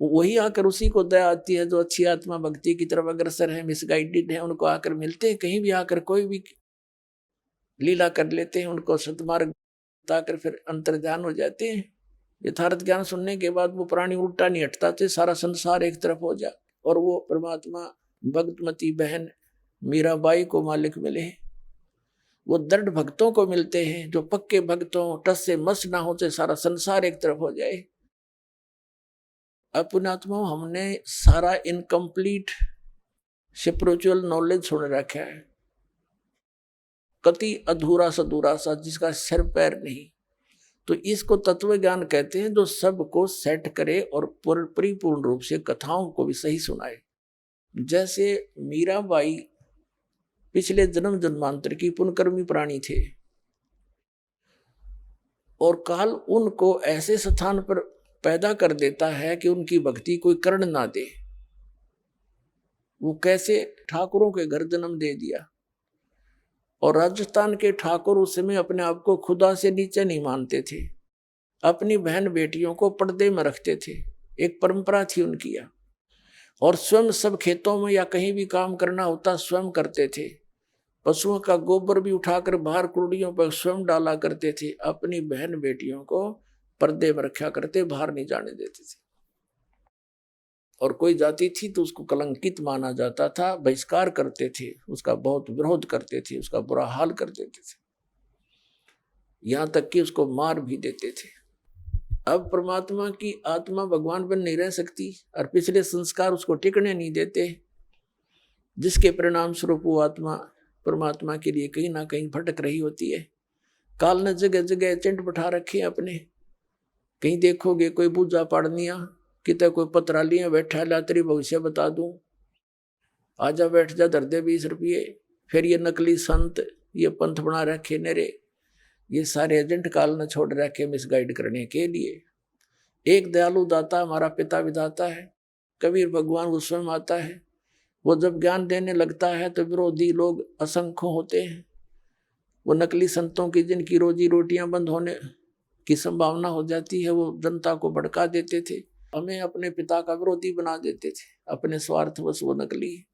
वही आकर उसी को दया आती है जो अच्छी आत्मा भक्ति की तरफ अग्रसर है, मिसगाइडेड है, उनको आकर मिलते हैं। कहीं भी आकर कोई भी लीला कर लेते हैं, उनको सतमार्ग बताकर फिर अंतर्ध्यान हो जाते हैं। यथार्थ ज्ञान सुनने के बाद वो प्राणी उल्टा नहीं हटता थे, सारा संसार एक तरफ हो जा। और वो परमात्मा भक्तमती बहन मीराबाई को मालिक मिले। वो दृढ़ भक्तों को मिलते हैं, जो पक्के भक्तों, टस से मस ना होते, सारा संसार एक तरफ हो जाए। अपनात्मा हमने सारा इनकम्प्लीट स्पिरिचुअल नॉलेज सुन रखा है, कति अधूरा सधूरा सा, जिसका सिर पैर नहीं। तो इसको तत्व ज्ञान कहते हैं, जो सबको सेट करे और परिपूर्ण रूप से कथाओं को भी सही सुनाए। जैसे मीराबाई पिछले जन्म जन्मांतर की पुण्यकर्मी प्राणी थे, और काल उनको ऐसे स्थान पर पैदा कर देता है कि उनकी भक्ति कोई कर्ण ना दे। वो कैसे ठाकुरों के घर जन्म दे दिया, और राजस्थान के ठाकुर उस समय अपने आप को खुदा से नीचे नहीं मानते थे, अपनी बहन बेटियों को पर्दे में रखते थे, एक परंपरा थी उनकी। और स्वयं सब खेतों में या कहीं भी काम करना होता स्वयं करते थे, पशुओं का गोबर भी उठाकर बाहर कुर्डियों पर स्वयं डाला करते थे, अपनी बहन बेटियों को पर्दे में रखा करते, बाहर नहीं जाने देते थे। और कोई जाति थी तो उसको कलंकित माना जाता था, बहिष्कार करते थे, उसका बहुत विरोध करते थे, उसका बुरा हाल कर देते थे, यहां तक कि उसको मार भी देते थे। अब परमात्मा की आत्मा भगवान बन नहीं रह सकती, और पिछले संस्कार उसको टिकने नहीं देते, जिसके परिणाम स्वरूप वो आत्मा परमात्मा के लिए कहीं ना कहीं भटक रही होती है। काल ने जगह जगह एजेंट बैठा रखे अपने, कहीं देखोगे कोई पूजा पाड़निया, कितने कोई पत्रालियां बैठा ला तेरी भविष्य बता दूं, आजा बैठ जा धर दे 20 रुपये। फिर ये नकली संत, ये पंथ बना रखे नेरे, ये सारे एजेंट काल ने छोड़ रखे मिसगाइड करने के लिए। एक दयालु दाता हमारा पिता विधाता है, कबीर भगवान वो स्वयं आता है। वो जब ज्ञान देने लगता है तो विरोधी लोग असंख्य होते हैं। वो नकली संतों की जिनकी रोजी रोटियां बंद होने की संभावना हो जाती है, वो जनता को भड़का देते थे, हमें अपने पिता का विरोधी बना देते थे, अपने स्वार्थवश वो नकली,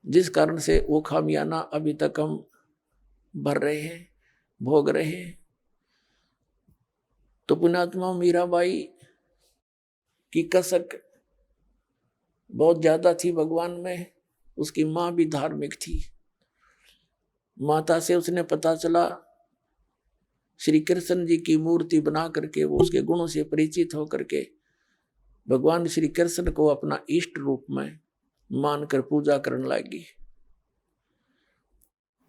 जिस कारण से वो खामियाना अभी तक हम भर रहे हैं, भोग रहे हैं। तो पुण्यात्मा मीराबाई की कसक बहुत ज्यादा थी भगवान में। उसकी माँ भी धार्मिक थी। माता से उसने पता चला, श्री कृष्ण जी की मूर्ति बना करके वो उसके गुणों से परिचित होकर के भगवान श्री कृष्ण को अपना इष्ट रूप में मानकर पूजा करने लगी।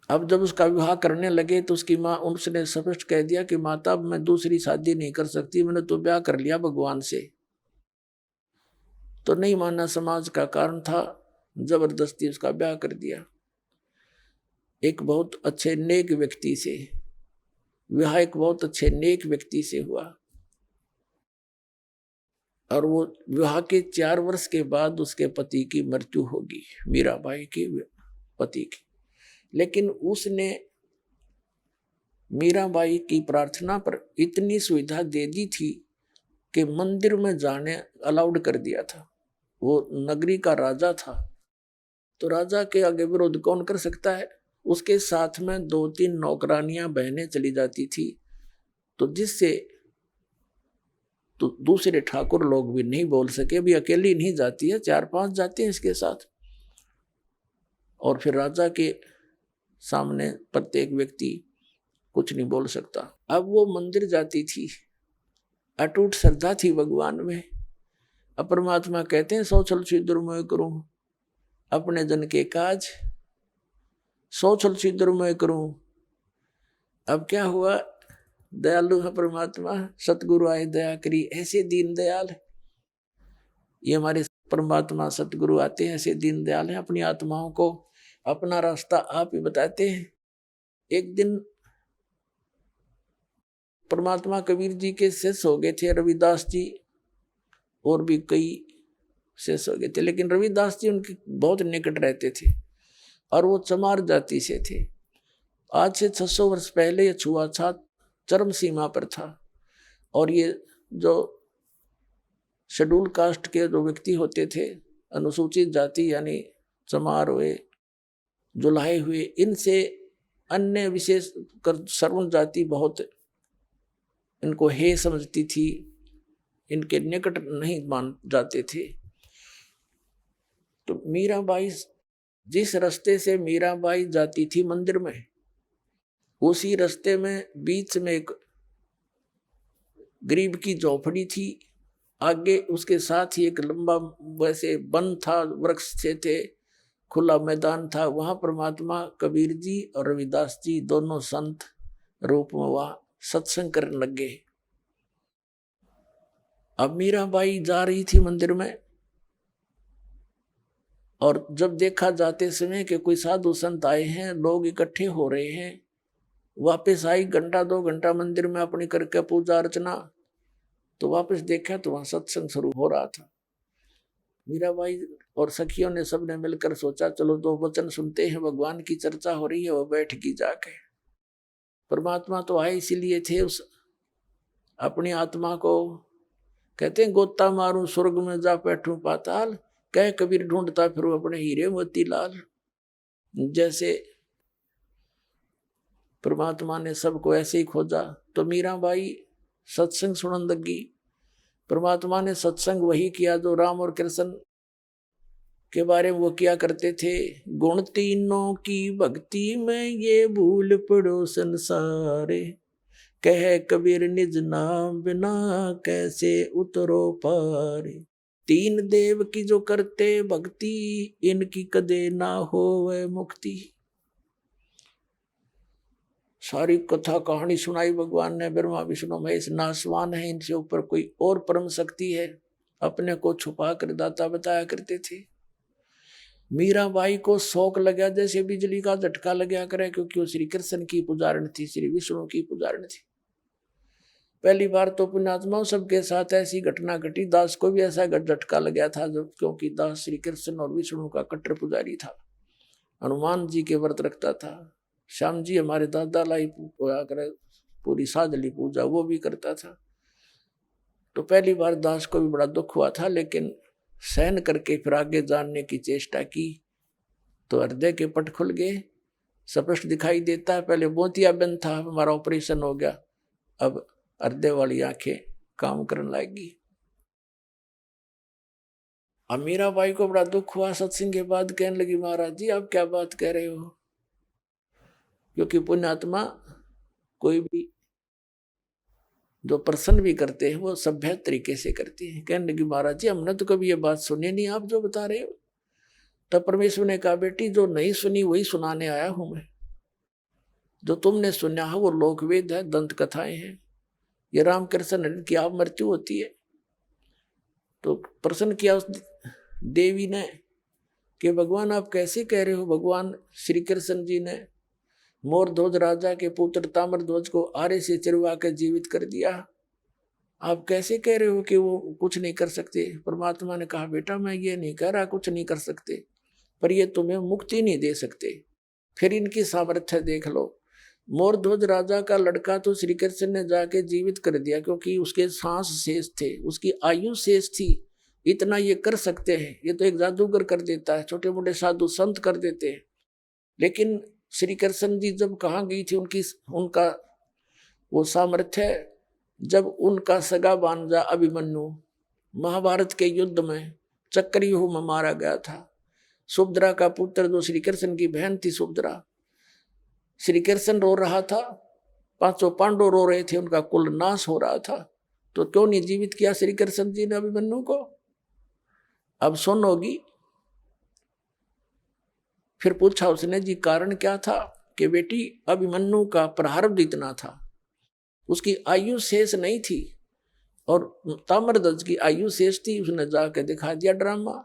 अब जब उसका विवाह करने लगे तो उसकी माँ, उसने स्पष्ट कह दिया कि माता अब मैं दूसरी शादी नहीं कर सकती, मैंने तो ब्याह कर लिया भगवान से। तो नहीं मानना समाज का कारण था, जबरदस्ती उसका ब्याह कर दिया। एक बहुत अच्छे नेक व्यक्ति से विवाह, एक बहुत अच्छे नेक व्यक्ति से हुआ, और वो विवाह के 4 वर्ष के बाद उसके पति की मृत्यु होगी, मीराबाई के पति की। लेकिन उसने मीराबाई की प्रार्थना पर इतनी सुविधा दे दी थी कि मंदिर में जाने अलाउड कर दिया था। वो नगरी का राजा था, तो राजा के आगे विरोध कौन कर सकता है। उसके साथ में 2-3 नौकरानियां बहनें चली जाती थी, तो जिससे तो दूसरे ठाकुर लोग भी नहीं बोल सके, भी अकेली नहीं जाती है, 4-5 जाते हैं इसके साथ। और फिर राजा के सामने प्रत्येक व्यक्ति कुछ नहीं बोल सकता। अब वो मंदिर जाती थी, अटूट श्रद्धा थी भगवान में। अब परमात्मा कहते हैं, सौ छल छिद्र मैं करूं अपने जन के काज, 100 छल छिद्र मैं करूं। अब क्या हुआ, दयालु है परमात्मा, सतगुरु आए दया करी, ऐसे दीन दयाल है ये हमारे परमात्मा। सतगुरु आते हैं ऐसे दीन दयाल हैं, अपनी आत्माओं को अपना रास्ता आप ही बताते हैं। एक दिन परमात्मा कबीर जी के शिष्य हो गए थे, रविदास जी और भी कई शिष्य हो गए थे, लेकिन रविदास जी उनके बहुत निकट रहते थे, और वो चमार जाति से थे। आज से 600 वर्ष पहले ये छुआछूत चरम सीमा पर था। और ये जो शेड्यूल कास्ट के जो व्यक्ति होते थे, अनुसूचित जाति यानी चमार हुए, जुलाहे हुए, इनसे अन्य विशेष कर सर्वण जाति बहुत इनको हे समझती थी, इनके निकट नहीं मान जाते थे। तो मीराबाई, जिस रास्ते से मीराबाई जाती थी मंदिर में, उसी रास्ते में बीच में एक गरीब की झोपड़ी थी, आगे उसके साथ ही एक लंबा वैसे वन था, वृक्ष थे, खुला मैदान था। वहां परमात्मा कबीर जी और रविदास जी दोनों संत रूप में वहां सत्संग करने लग गए। अब मीराबाई जा रही थी मंदिर में, और जब देखा जाते समय कि कोई साधु संत आए हैं, लोग इकट्ठे हो रहे हैं, वापस आई, घंटा 2 घंटा मंदिर में अपनी करके पूजा अर्चना, तो वापस देखा तो वहां सत्संग शुरू हो रहा था। मीराबाई और सखियों ने सबने मिलकर सोचा चलो 2 वचन सुनते हैं, भगवान की चर्चा हो रही है। वो बैठ की जाके, परमात्मा तो आए इसीलिए थे, उस अपनी आत्मा को कहते हैं गोता मारूं स्वर्ग में जा बैठूं पाताल, कह कबीर ढूंढता फिर अपने हीरे मोती लाल। जैसे परमात्मा ने सबको ऐसे ही खोजा, तो मीराबाई सत्संग सुनने लगी। परमात्मा ने सत्संग वही किया जो राम और कृष्ण के बारे में वो किया करते थे। गुण तीनों की भक्ति में ये भूल पड़ो संसारे, कह कबीर निज नाम बिना कैसे उतरो पारे। 3 देव की जो करते भक्ति, इनकी कदे ना होवे मुक्ति। सारी कथा कहानी सुनाई भगवान ने, ब्रह्मा विष्णु महेश नासवान है, इनसे ऊपर कोई और परम शक्ति है, अपने को छुपा कर दाता बताया करते थे। मीराबाई को शौक लगा जैसे बिजली का झटका लगा करे, क्योंकि वो श्री कृष्ण की पुजारण थी, श्री विष्णु की पुजारण थी। पहली बार तो पुण्यात्माओं सबके साथ ऐसी घटना घटी। दास को भी ऐसा झटका लगा था, जब क्योंकि दास श्री कृष्ण और विष्णु का कट्टर पुजारी था, हनुमान जी के व्रत रखता था। श्याम जी हमारे दादा लाई करे पूरी साधली पूजा वो भी करता था। तो पहली बार दास को भी बड़ा दुख हुआ था, लेकिन सहन करके फिर आगे जानने की चेष्टा की तो हृदय के पट खुल गए, स्पष्ट दिखाई देता है। पहले मोतियाबिंद था, हमारा ऑपरेशन हो गया, अब हृदय वाली आंखें काम करने लगी। अब मीराबाई को बड़ा दुख हुआ सत्संग के बाद, कहने लगी महाराज जी आप क्या बात कह रहे हो, क्योंकि पुण्यात्मा कोई भी जो प्रसन्न भी करते हैं वो सभ्य तरीके से करते हैं। कहने लगी महाराज जी हमने तो कभी ये बात सुनी नहीं, आप जो बता रहे हो। तब परमेश्वर ने कहा बेटी जो नहीं सुनी वही सुनाने आया हूं मैं। जो तुमने सुना है वो लोकवेद है, दंत कथाएं हैं, ये रामकृष्ण की आप मृत्यु होती है। तो प्रश्न किया उस देवी ने कि भगवान आप कैसे कह रहे हो। भगवान श्री कृष्ण जी ने मोर ध्वज राजा के पुत्र ताम्र ध्वज को आरे से चिरवा कर जीवित कर दिया, आप कैसे कह रहे हो कि वो कुछ नहीं कर सकते। परमात्मा ने कहा बेटा मैं ये नहीं कह रहा कुछ नहीं कर सकते, पर ये तुम्हें मुक्ति नहीं दे सकते। फिर इनकी सामर्थ्य देख लो। मोर ध्वज राजा का लड़का तो श्री कृष्ण ने जाके जीवित कर दिया, क्योंकि उसके सांस शेष थे, उसकी आयु शेष थी, इतना ये कर सकते हैं। ये तो एक जादूगर कर देता है, छोटे मोटे साधु संत कर देते हैं। लेकिन श्री कृष्ण जी जब कहाँ गई थी उनका वो सामर्थ्य, जब उनका सगा भांजा अभिमन्यु महाभारत के युद्ध में चक्रव्यूह में मारा गया था। सुभद्रा का पुत्र जो श्री कृष्ण की बहन थी सुभद्रा, श्री कृष्ण रो रहा था, 500 पांडव रो रहे थे, उनका कुल नाश हो रहा था, तो क्यों नहीं जीवित किया श्री कृष्ण जी ने अभिमन्यु को। अब सुन होगी। फिर पूछा उसने जी कारण क्या था, कि बेटी अभिमन्यु का प्रारब्ध इतना था, उसकी आयु शेष नहीं थी, और ताम्रध्वज की आयु शेष थी, उसने जाके दिखा दिया ड्रामा।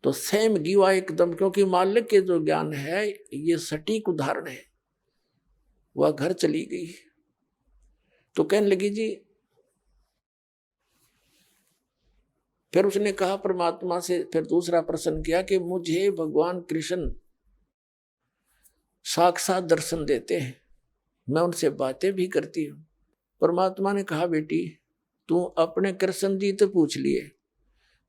तो सेम गिवा एकदम, क्योंकि मालिक के जो ज्ञान है ये सटीक उदाहरण है। वह घर चली गई तो कहने लगी जी, फिर उसने कहा परमात्मा से, फिर दूसरा प्रश्न किया कि मुझे भगवान कृष्ण साक्षात दर्शन देते हैं, मैं उनसे बातें भी करती हूँ। परमात्मा ने कहा बेटी तू अपने कृष्ण जी तो पूछ लिए,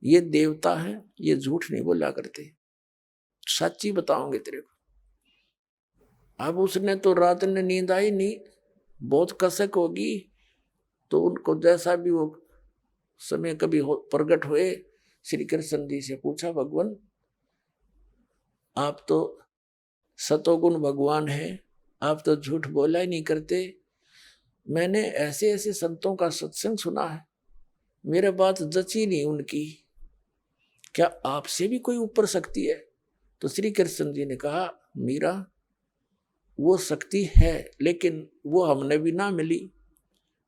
ये देवता है, ये झूठ नहीं बोला करते, सच्ची बताओगे तेरे को। अब उसने तो रात में नींद आई नहीं, बहुत कसक होगी, तो उनको जैसा भी वो समय कभी प्रकट हुए, श्री कृष्ण जी से पूछा भगवान आप तो सतोगुण भगवान हैं, आप तो झूठ बोला ही नहीं करते, मैंने ऐसे ऐसे संतों का सत्संग सुना है, मेरे बात जची नहीं उनकी, क्या आपसे भी कोई ऊपर शक्ति है? तो श्री कृष्ण जी ने कहा मीरा वो शक्ति है, लेकिन वो हमने भी ना मिली,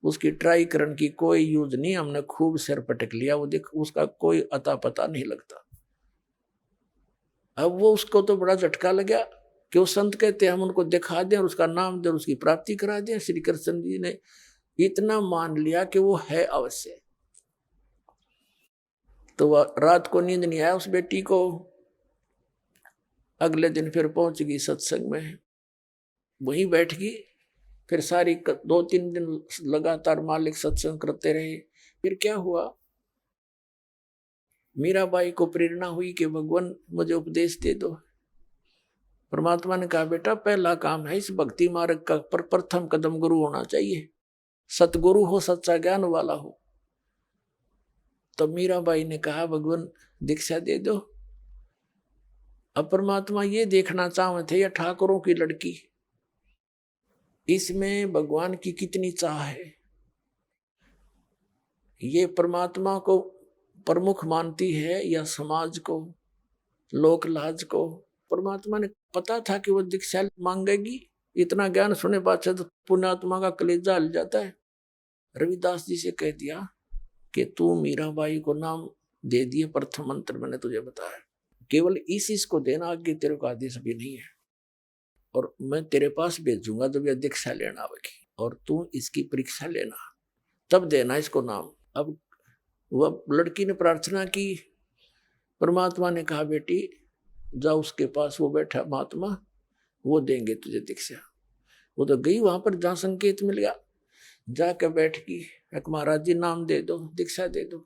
उसकी ट्राई करने की कोई यूज नहीं, हमने खूब सिर पटक लिया, वो देख उसका कोई अता पता नहीं लगता। अब वो उसको तो बड़ा झटका लगा कि वो संत कहते हैं हम उनको दिखा दें और उसका नाम दें, उसकी प्राप्ति करा दें। श्री कृष्ण जी ने इतना मान लिया कि वो है अवश्य। तो वह रात को नींद नहीं आया उस बेटी को, अगले दिन फिर पहुंच गई सत्संग में, वहीं बैठ गई, फिर सारी 2-3 दिन लगातार मालिक सत्संग करते रहे। फिर क्या हुआ, मीराबाई को प्रेरणा हुई कि भगवान मुझे उपदेश दे दो। परमात्मा ने कहा बेटा पहला काम है इस भक्ति मार्ग का प्रथम कदम गुरु होना चाहिए, सतगुरु हो, सच्चा ज्ञान वाला हो। तो मीराबाई ने कहा भगवान दीक्षा दे दो। अब परमात्मा ये देखना चाहते या ठाकुरों की लड़की, इसमें भगवान की कितनी चाह है, ये परमात्मा को प्रमुख मानती है या समाज को, लोक लाज को। परमात्मा ने पता था कि वो दीक्षा मांगेगी, इतना ज्ञान सुने पाछे तो पुण्यात्मा का कलेजा हल जाता है। रविदास जी से कह दिया कि तू मीराबाई को नाम दे दिए, प्रथम मंत्र मैंने तुझे बताया, केवल इस को देना, आगे तेरे को आदेश भी नहीं है, और मैं तेरे पास भेजूंगा जब यह दीक्षा लेना आवेगी, और तू इसकी परीक्षा लेना, तब देना इसको नाम। अब वह लड़की ने प्रार्थना की, परमात्मा ने कहा बेटी जा उसके पास, वो बैठा महात्मा, वो देंगे तुझे दीक्षा। वो तो गई वहां पर जहां संकेत मिल गया, जाकर बैठ गई, एक महाराज जी नाम दे दो, दीक्षा दे दो।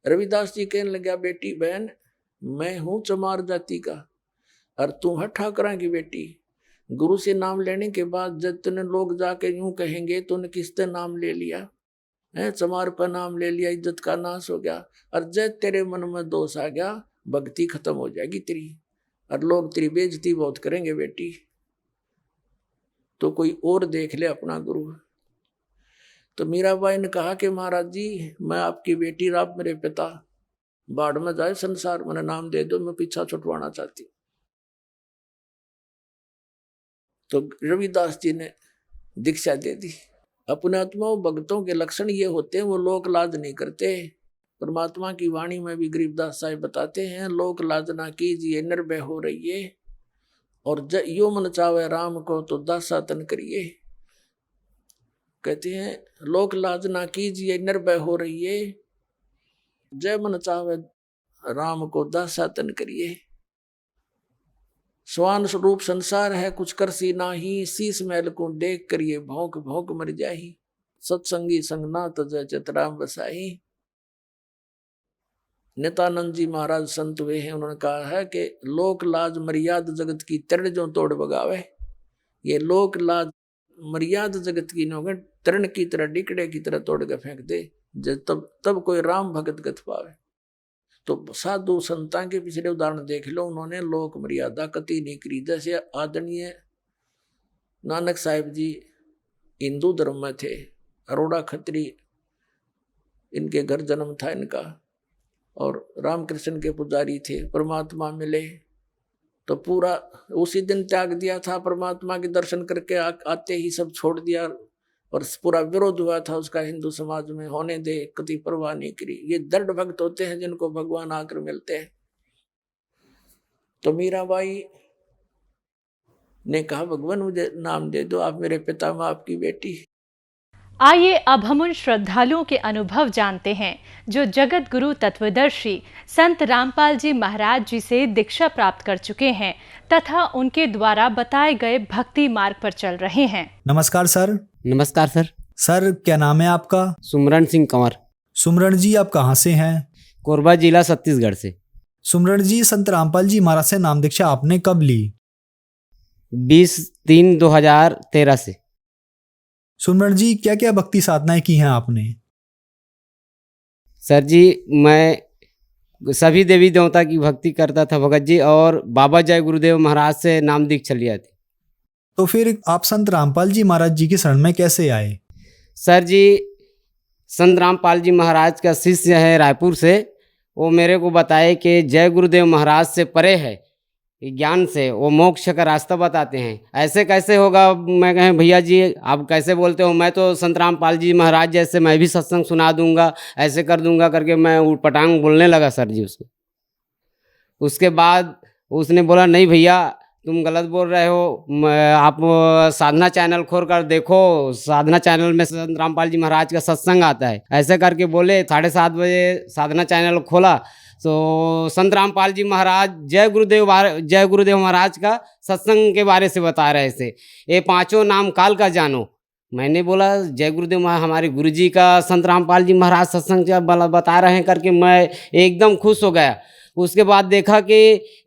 रविदास जी कहने लगा बेटी बहन मैं हूं चमार जाति का और तू है ठाकरा की बेटी, गुरु से नाम लेने के बाद जब तूने लोग जाके यूं कहेंगे तूने किससे नाम ले लिया है, चमार पर नाम ले लिया, इज्जत का नाश हो गया, और जब तेरे मन में दोष आ गया भक्ति खत्म हो जाएगी तेरी, और लोग तेरी बेइज्जती बहुत करेंगे बेटी, तो कोई और देख ले अपना गुरु। तो मीराबाई ने कहा कि महाराज जी मैं आपकी बेटी, आप मेरे पिता, बाढ़ में जाए संसार, मैंने नाम दे दो, मैं पीछा छुटवाना चाहती हूँ। तो रविदास जी ने दीक्षा दे दी। अपने आत्मा भक्तों के लक्षण ये होते हैं, वो लोक लाज नहीं करते। परमात्मा की वाणी में भी गरीबदास साहिब बताते हैं लोक लाज ना कीजिए निर्भय हो रहिए, और यो मन चावे राम को तो दासा तन करिए। कहते हैं लोक लाज ना कीजिए निर्भय हो रहिए, जय मन चावे राम को दासा तन करिए। स्वान स्वरूप संसार है कुछ कर सी नाही, शीस महल को देख करिए भौंक भौंक मर जाही, सत्संगी संग ना तजय चितराम बसाही। नित्यानंद जी महाराज संत हुए हैं, उन्होंने कहा है कि लोक लाज मर्याद जगत की तृण जो तोड़ बगावे। ये लोक लाज मर्याद जगत की नौगे तृण की तरह डिकड़े की तरह तोड़ के फेंक दे, तब तब कोई राम भगत गत पावे। तो साधु संतां के पिछले उदाहरण देख लो, उन्होंने लोक मर्यादा कति नहीं करी। जैसे आदरणीय नानक साहिब जी हिंदू धर्म में थे, अरोड़ा खत्री इनके घर जन्म था इनका, और रामकृष्ण के पुजारी थे। परमात्मा मिले तो पूरा उसी दिन त्याग दिया था, परमात्मा के दर्शन करके आते ही सब छोड़ दिया, और पूरा विरोध हुआ था उसका हिंदू समाज में, होने दे, कति परवाह नहीं करी। ये दृढ़ भक्त होते हैं जिनको भगवान आकर मिलते हैं। तो मीराबाई ने कहा भगवान मुझे नाम दे दो, आप मेरे पिता मैं आपकी बेटी। आइए अब हम उन श्रद्धालुओं के अनुभव जानते हैं जो जगत गुरु तत्वदर्शी संत रामपाल जी महाराज जी से दीक्षा प्राप्त कर चुके हैं तथा उनके द्वारा बताए गए भक्ति मार्ग पर चल रहे हैं। नमस्कार सर। नमस्कार सर। सर क्या नाम है आपका? सुमरण सिंह कंवर। सुमरण जी आप कहाँ से हैं? कोरबा जिला छत्तीसगढ़ से। सुमरण जी संत रामपाल जी महाराज से नाम दीक्षा आपने कब ली? 20/3/2013 से। सुमरण जी क्या क्या भक्ति साधनाएं की हैं आपने? सर जी मैं सभी देवी देवता की भक्ति करता था भगत जी, और बाबा जय गुरुदेव महाराज से नाम दीक्षा लिया थी। तो फिर आप संत रामपाल जी महाराज जी की शरण में कैसे आए? सर जी संत रामपाल जी महाराज का शिष्य है रायपुर से, वो मेरे को बताए कि जय गुरुदेव महाराज से परे है ज्ञान से, वो मोक्ष का रास्ता बताते हैं। ऐसे कैसे होगा? मैं कहें भैया जी आप कैसे बोलते हो, मैं तो संत रामपाल जी महाराज जैसे मैं भी सत्संग सुना दूंगा, ऐसे कर दूंगा करके मैं उटपटांग बोलने लगा सर जी उसको। उसके बाद उसने बोला नहीं भैया तुम गलत बोल रहे हो, आप साधना चैनल खोल कर देखो, साधना चैनल में संत रामपाल जी महाराज का सत्संग आता है। ऐसे करके बोले। 7:30 बजे साधना चैनल खोला तो संत रामपाल जी महाराज जय गुरुदेव महाराज का सत्संग के बारे से बता रहे थे। ये 5 नाम काल का जानो। मैंने बोला जय गुरुदेव हमारे गुरुजी का संत रामपाल जी महाराज सत्संग बता रहे हैं करके मैं एकदम खुश हो गया। उसके बाद देखा कि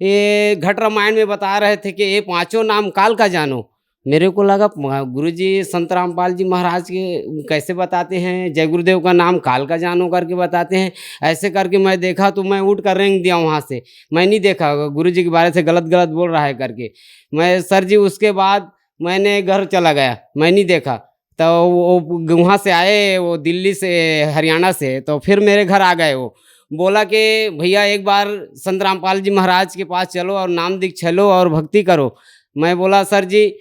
ये घट रामायण में बता रहे थे कि ये 5 नाम काल का जानो। मेरे को लगा गुरुजी संत रामपाल जी महाराज के कैसे बताते हैं, जय गुरुदेव का नाम काल का जानो करके बताते हैं। ऐसे करके मैं देखा तो मैं उठ कर रेंग दिया वहाँ से। मैं नहीं देखा गुरुजी के बारे से गलत बोल रहा है करके मैं सर जी। उसके बाद मैंने घर चला गया, मैं नहीं देखा। तो वो वहाँ से आए, वो दिल्ली से हरियाणा से, तो फिर मेरे घर आ गए। वो बोला कि भैया एक बार संत रामपाल जी महाराज के पास चलो और नाम दीक्षा लो और भक्ति करो। मैं बोला सर जी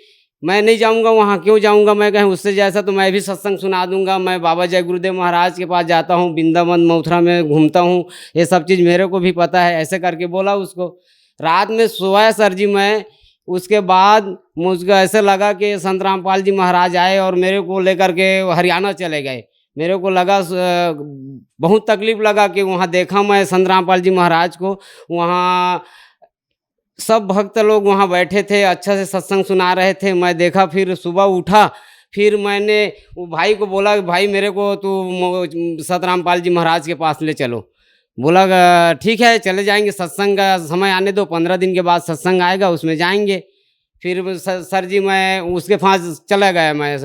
मैं नहीं जाऊंगा वहाँ, क्यों जाऊंगा? मैं कहीं उससे जैसा तो मैं भी सत्संग सुना दूंगा। मैं बाबा जय गुरुदेव महाराज के पास जाता हूँ, वृंदावन मथुरा में घूमता हूँ, ये सब चीज़ मेरे को भी पता है। ऐसे करके बोला उसको। रात में सोया सर जी मैं। उसके बाद मुझको ऐसे लगा कि संत रामपाल जी महाराज आए और मेरे को लेकर के हरियाणा चले गए। मेरे को लगा बहुत तकलीफ लगा कि वहाँ देखा मैं संत रामपाल जी महाराज को। वहाँ सब भक्त लोग वहाँ बैठे थे, अच्छा से सत्संग सुना रहे थे। मैं देखा, फिर सुबह उठा, फिर मैंने वो भाई को बोला कि भाई मेरे को तो संत रामपाल जी महाराज के पास ले चलो। बोला ठीक है चले जाएंगे, सत्संग का समय आने दो, 15 दिन के बाद सत्संग आएगा उसमें जाएंगे। फिर सर जी मैं उसके पास चला गया, मैं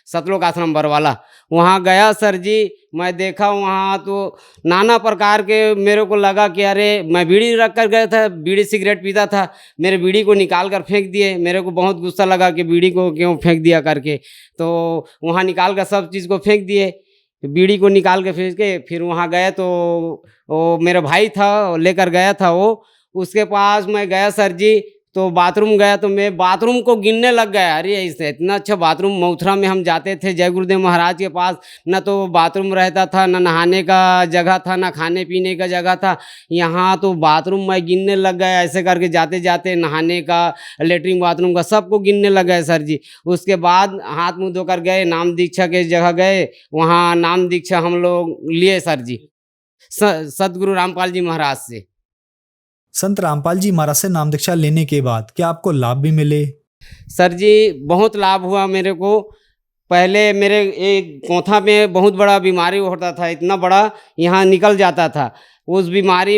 सतलोक आश्रम बरवाला वहाँ गया सर जी। मैं देखा वहाँ तो नाना प्रकार के, मेरे को लगा कि अरे मैं बीड़ी रख कर गया था, बीड़ी सिगरेट पीता था, मेरे बीड़ी को निकाल कर फेंक दिए। मेरे को बहुत गुस्सा लगा कि बीड़ी को क्यों फेंक दिया करके। तो वहाँ निकाल कर सब चीज़ को फेंक दिए, बीड़ी को निकाल के फेंक के फिर वहाँ गए तो वो मेरा भाई था, लेकर गया था वो। उसके पास मैं गया सर जी, तो बाथरूम गया तो मैं बाथरूम को गिनने लग गया। अरे ऐसे इतना अच्छा बाथरूम मथुरा में हम जाते थे जय गुरुदेव महाराज के पास, न तो बाथरूम रहता था, न नहाने का जगह था, न खाने पीने का जगह था। यहाँ तो बाथरूम मैं गिनने लग गया। ऐसे करके जाते जाते नहाने का, लेटरिन बाथरूम का, सबको गिनने लग गए सर जी। उसके बाद हाथ मुँह धोकर गए, नाम दीक्षा के जगह गए, वहाँ नाम दीक्षा हम लोग लिए सर जी सतगुरु रामपाल जी महाराज से। संत रामपाल जी महाराज से नाम दीक्षा लेने के बाद क्या आपको लाभ भी मिले? सर जी बहुत लाभ हुआ मेरे को। पहले मेरे एक कोंथा में बहुत बड़ा बीमारी होता था, इतना बड़ा यहाँ निकल जाता था। उस बीमारी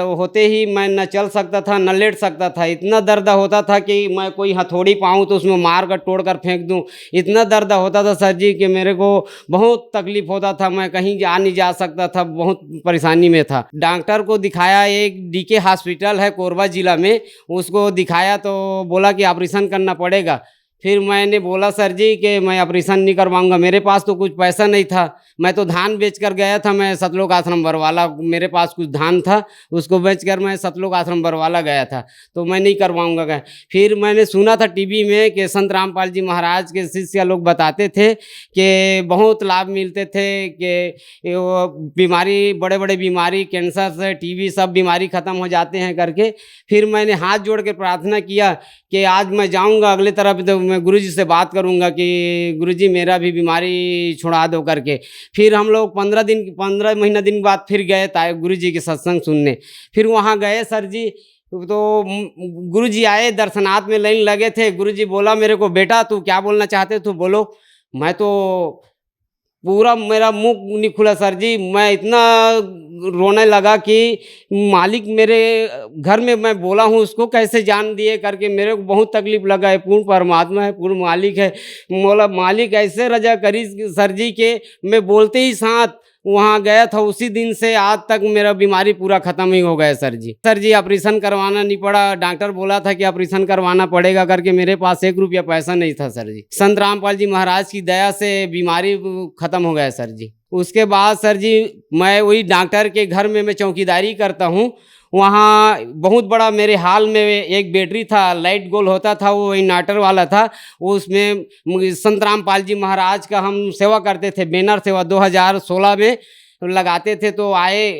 होते ही मैं न चल सकता था, न लेट सकता था। इतना दर्द होता था कि मैं कोई हथौड़ी पाऊँ तो उसमें मार कर तोड़ कर फेंक दूँ, इतना दर्द होता था सर जी कि मेरे को बहुत तकलीफ होता था। मैं कहीं नहीं जा सकता था, बहुत परेशानी में था। डॉक्टर को दिखाया, एक डीके हॉस्पिटल है कोरबा ज़िला में, उसको दिखाया तो बोला कि ऑपरेशन करना पड़ेगा। फिर मैंने बोला सर जी कि मैं ऑपरेशन नहीं करवाऊंगा, मेरे पास तो कुछ पैसा नहीं था। मैं तो धान बेचकर गया था, मैं सतलोक आश्रम बरवाला, मेरे पास कुछ धान था, उसको बेचकर मैं सतलोक आश्रम बरवाला गया था, तो मैं नहीं करवाऊंगा। फिर मैंने सुना था टीवी में कि संत रामपाल जी महाराज के शिष्य लोग बताते थे कि बहुत लाभ मिलते थे, कि वो बीमारी, बड़े बड़े बीमारी, कैंसर से टीबी, सब बीमारी ख़त्म हो जाते हैं करके। फिर मैंने हाथ जोड़ के प्रार्थना किया कि आज मैं जाऊँगा, अगले तरफ तो मैं गुरुजी से बात करूंगा कि गुरुजी मेरा भी बीमारी छुड़ा दो करके। फिर हम लोग 15 महीना दिन बाद फिर गए गुरुजी के सत्संग सुनने। फिर वहाँ गए सर जी, तो गुरुजी आए, दर्शनार्थ में लाइन लगे थे। गुरुजी बोला मेरे को, बेटा तू क्या बोलना चाहते तो बोलो। मैं तो पूरा मेरा मुंह नहीं खुला सर जी, मैं इतना रोने लगा कि मालिक मेरे घर में मैं बोला हूँ उसको कैसे जान दिए करके मेरे को बहुत तकलीफ लगा है। पूर्ण परमात्मा है, पूर्ण मालिक है, मोला मालिक ऐसे रजा करी सर जी के मैं बोलते ही साथ वहाँ गया था। उसी दिन से आज तक मेरा बीमारी पूरा खत्म ही हो गया सर जी। सर जी ऑपरेशन करवाना नहीं पड़ा, डॉक्टर बोला था कि ऑपरेशन करवाना पड़ेगा करके, मेरे पास 1 रुपया पैसा नहीं था सर जी। संत रामपाल जी महाराज की दया से बीमारी खत्म हो गया सर जी। उसके बाद सर जी मैं वही डॉक्टर के घर में मैं चौकीदारी करता हूँ। वहाँ बहुत बड़ा मेरे हाल में एक बैटरी था, लाइट गोल होता था, वो इन्वर्टर वाला था। उसमें संत रामपाल जी महाराज का हम सेवा करते थे, बैनर सेवा 2016 में लगाते थे। तो आए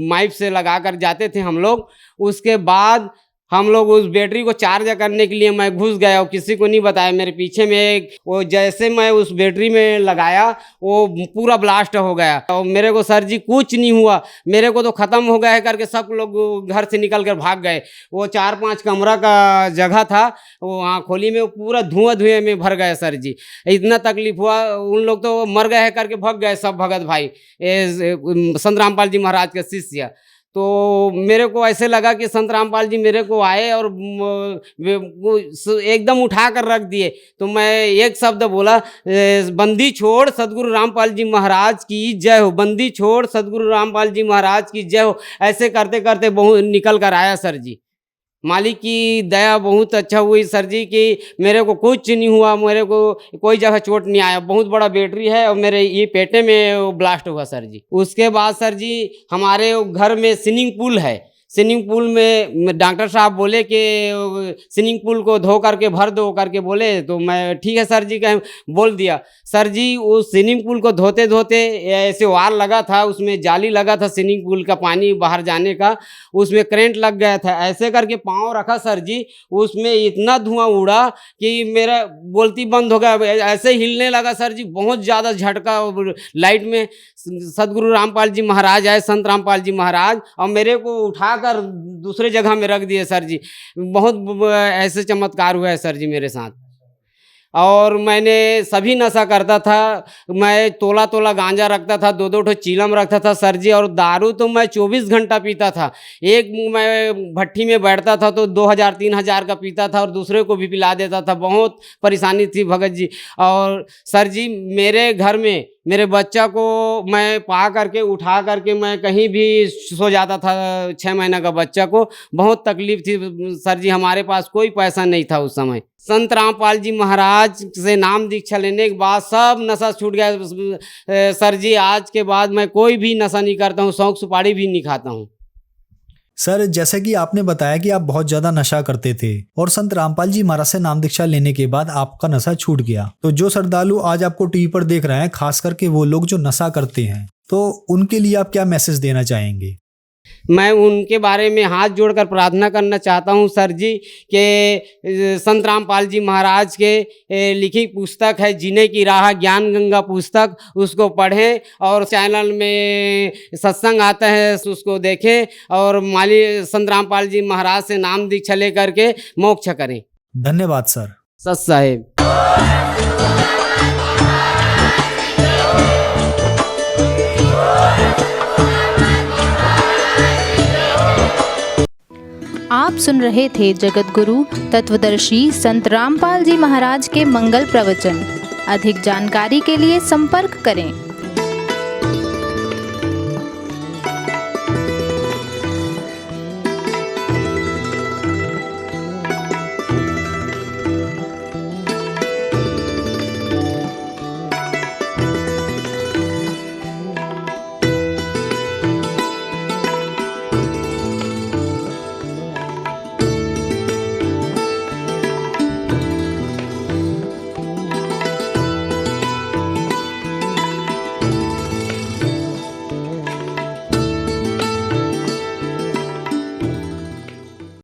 माइक से लगा कर जाते थे हम लोग। उसके बाद हम लोग उस बैटरी को चार्ज करने के लिए मैं घुस गया और किसी को नहीं बताया। मेरे पीछे में वो जैसे मैं उस बैटरी में लगाया वो पूरा ब्लास्ट हो गया और मेरे को सर जी कुछ नहीं हुआ। मेरे को तो ख़त्म हो गया है करके सब लोग घर से निकल कर भाग गए। वो 4-5 कमरा का जगह था, वो वहाँ खोली में पूरा धुएं में भर गए सर जी। इतना तकलीफ हुआ, उन लोग तो मर गए है करके भाग गए सब भगत भाई, संत रामपाल जी महाराज के शिष्य। तो मेरे को ऐसे लगा कि संत रामपाल जी मेरे को आए और एकदम उठा कर रख दिए। तो मैं एक शब्द बोला, बंदी छोड़ सदगुरु रामपाल जी महाराज की जय हो, बंदी छोड़ सदगुरु रामपाल जी महाराज की जय हो। ऐसे करते करते बहुत निकल कर आया सर जी। मालिक की दया बहुत अच्छा हुई सर जी कि मेरे को कुछ नहीं हुआ, मेरे को कोई जगह चोट नहीं आया। बहुत बड़ा बैटरी है और मेरे ये पेटे में ब्लास्ट हुआ सर जी। उसके बाद सर जी हमारे घर में स्विमिंग पूल है। स्विमिंग पूल में डॉक्टर साहब बोले कि स्विमिंग पूल को धो करके भर दो करके बोले। तो मैं ठीक है सर जी कहें बोल दिया। सर जी उस स्विमिंग पूल को धोते धोते ऐसे वार लगा था, उसमें जाली लगा था स्विमिंग पूल का पानी बाहर जाने का, उसमें करंट लग गया था। ऐसे करके पाँव रखा सर जी, उसमें इतना धुआं उड़ा कि मेरा बोलती बंद हो गया, ऐसे हिलने लगा सर जी। बहुत ज़्यादा झटका लाइट में। सदगुरु रामपाल जी महाराज आए, संत रामपाल जी महाराज, और मेरे को उठाकर दूसरे जगह में रख दिए सर जी। बहुत ऐसे चमत्कार हुआ है सर जी मेरे साथ। और मैंने सभी नशा करता था, मैं तोला तोला गांजा रखता था, 2-2 ठो चीलम रखता था सर जी। और दारू तो मैं 24 घंटा पीता था। एक मैं भट्टी में बैठता था तो 2000-3000 का पीता था और दूसरे को भी पिला देता था। बहुत परेशानी थी भगत जी। और सर जी मेरे घर में मेरे बच्चा को मैं पा करके उठा करके मैं कहीं भी सो जाता था। 6 महीना का बच्चा को बहुत तकलीफ थी सर जी। हमारे पास कोई पैसा नहीं था उस समय। संत रामपाल जी महाराज से नाम दीक्षा लेने के बाद सब नशा छूट गया सर जी। आज के बाद मैं कोई भी नशा नहीं करता हूँ, शौक सुपारी भी नहीं खाता हूँ। सर जैसे कि आपने बताया कि आप बहुत ज्यादा नशा करते थे और संत रामपाल जी महाराज से नाम दीक्षा लेने के बाद आपका नशा छूट गया। तो जो श्रद्धालु आज आपको टीवी पर देख रहे हैं, खास करके वो लोग जो नशा करते हैं, तो उनके लिए आप क्या मैसेज देना चाहेंगे? मैं उनके बारे में हाथ जोड़कर प्रार्थना करना चाहता हूं सर जी कि संत रामपाल जी महाराज के लिखी पुस्तक है जीने की राह, ज्ञान गंगा पुस्तक, उसको पढ़ें और चैनल में सत्संग आता है उसको देखें और संत रामपाल जी महाराज से नाम दीक्षा ले करके मोक्ष करें। धन्यवाद सर। सत साहेब। आप सुन रहे थे जगत गुरु तत्वदर्शी संत रामपाल जी महाराज के मंगल प्रवचन। अधिक जानकारी के लिए संपर्क करें।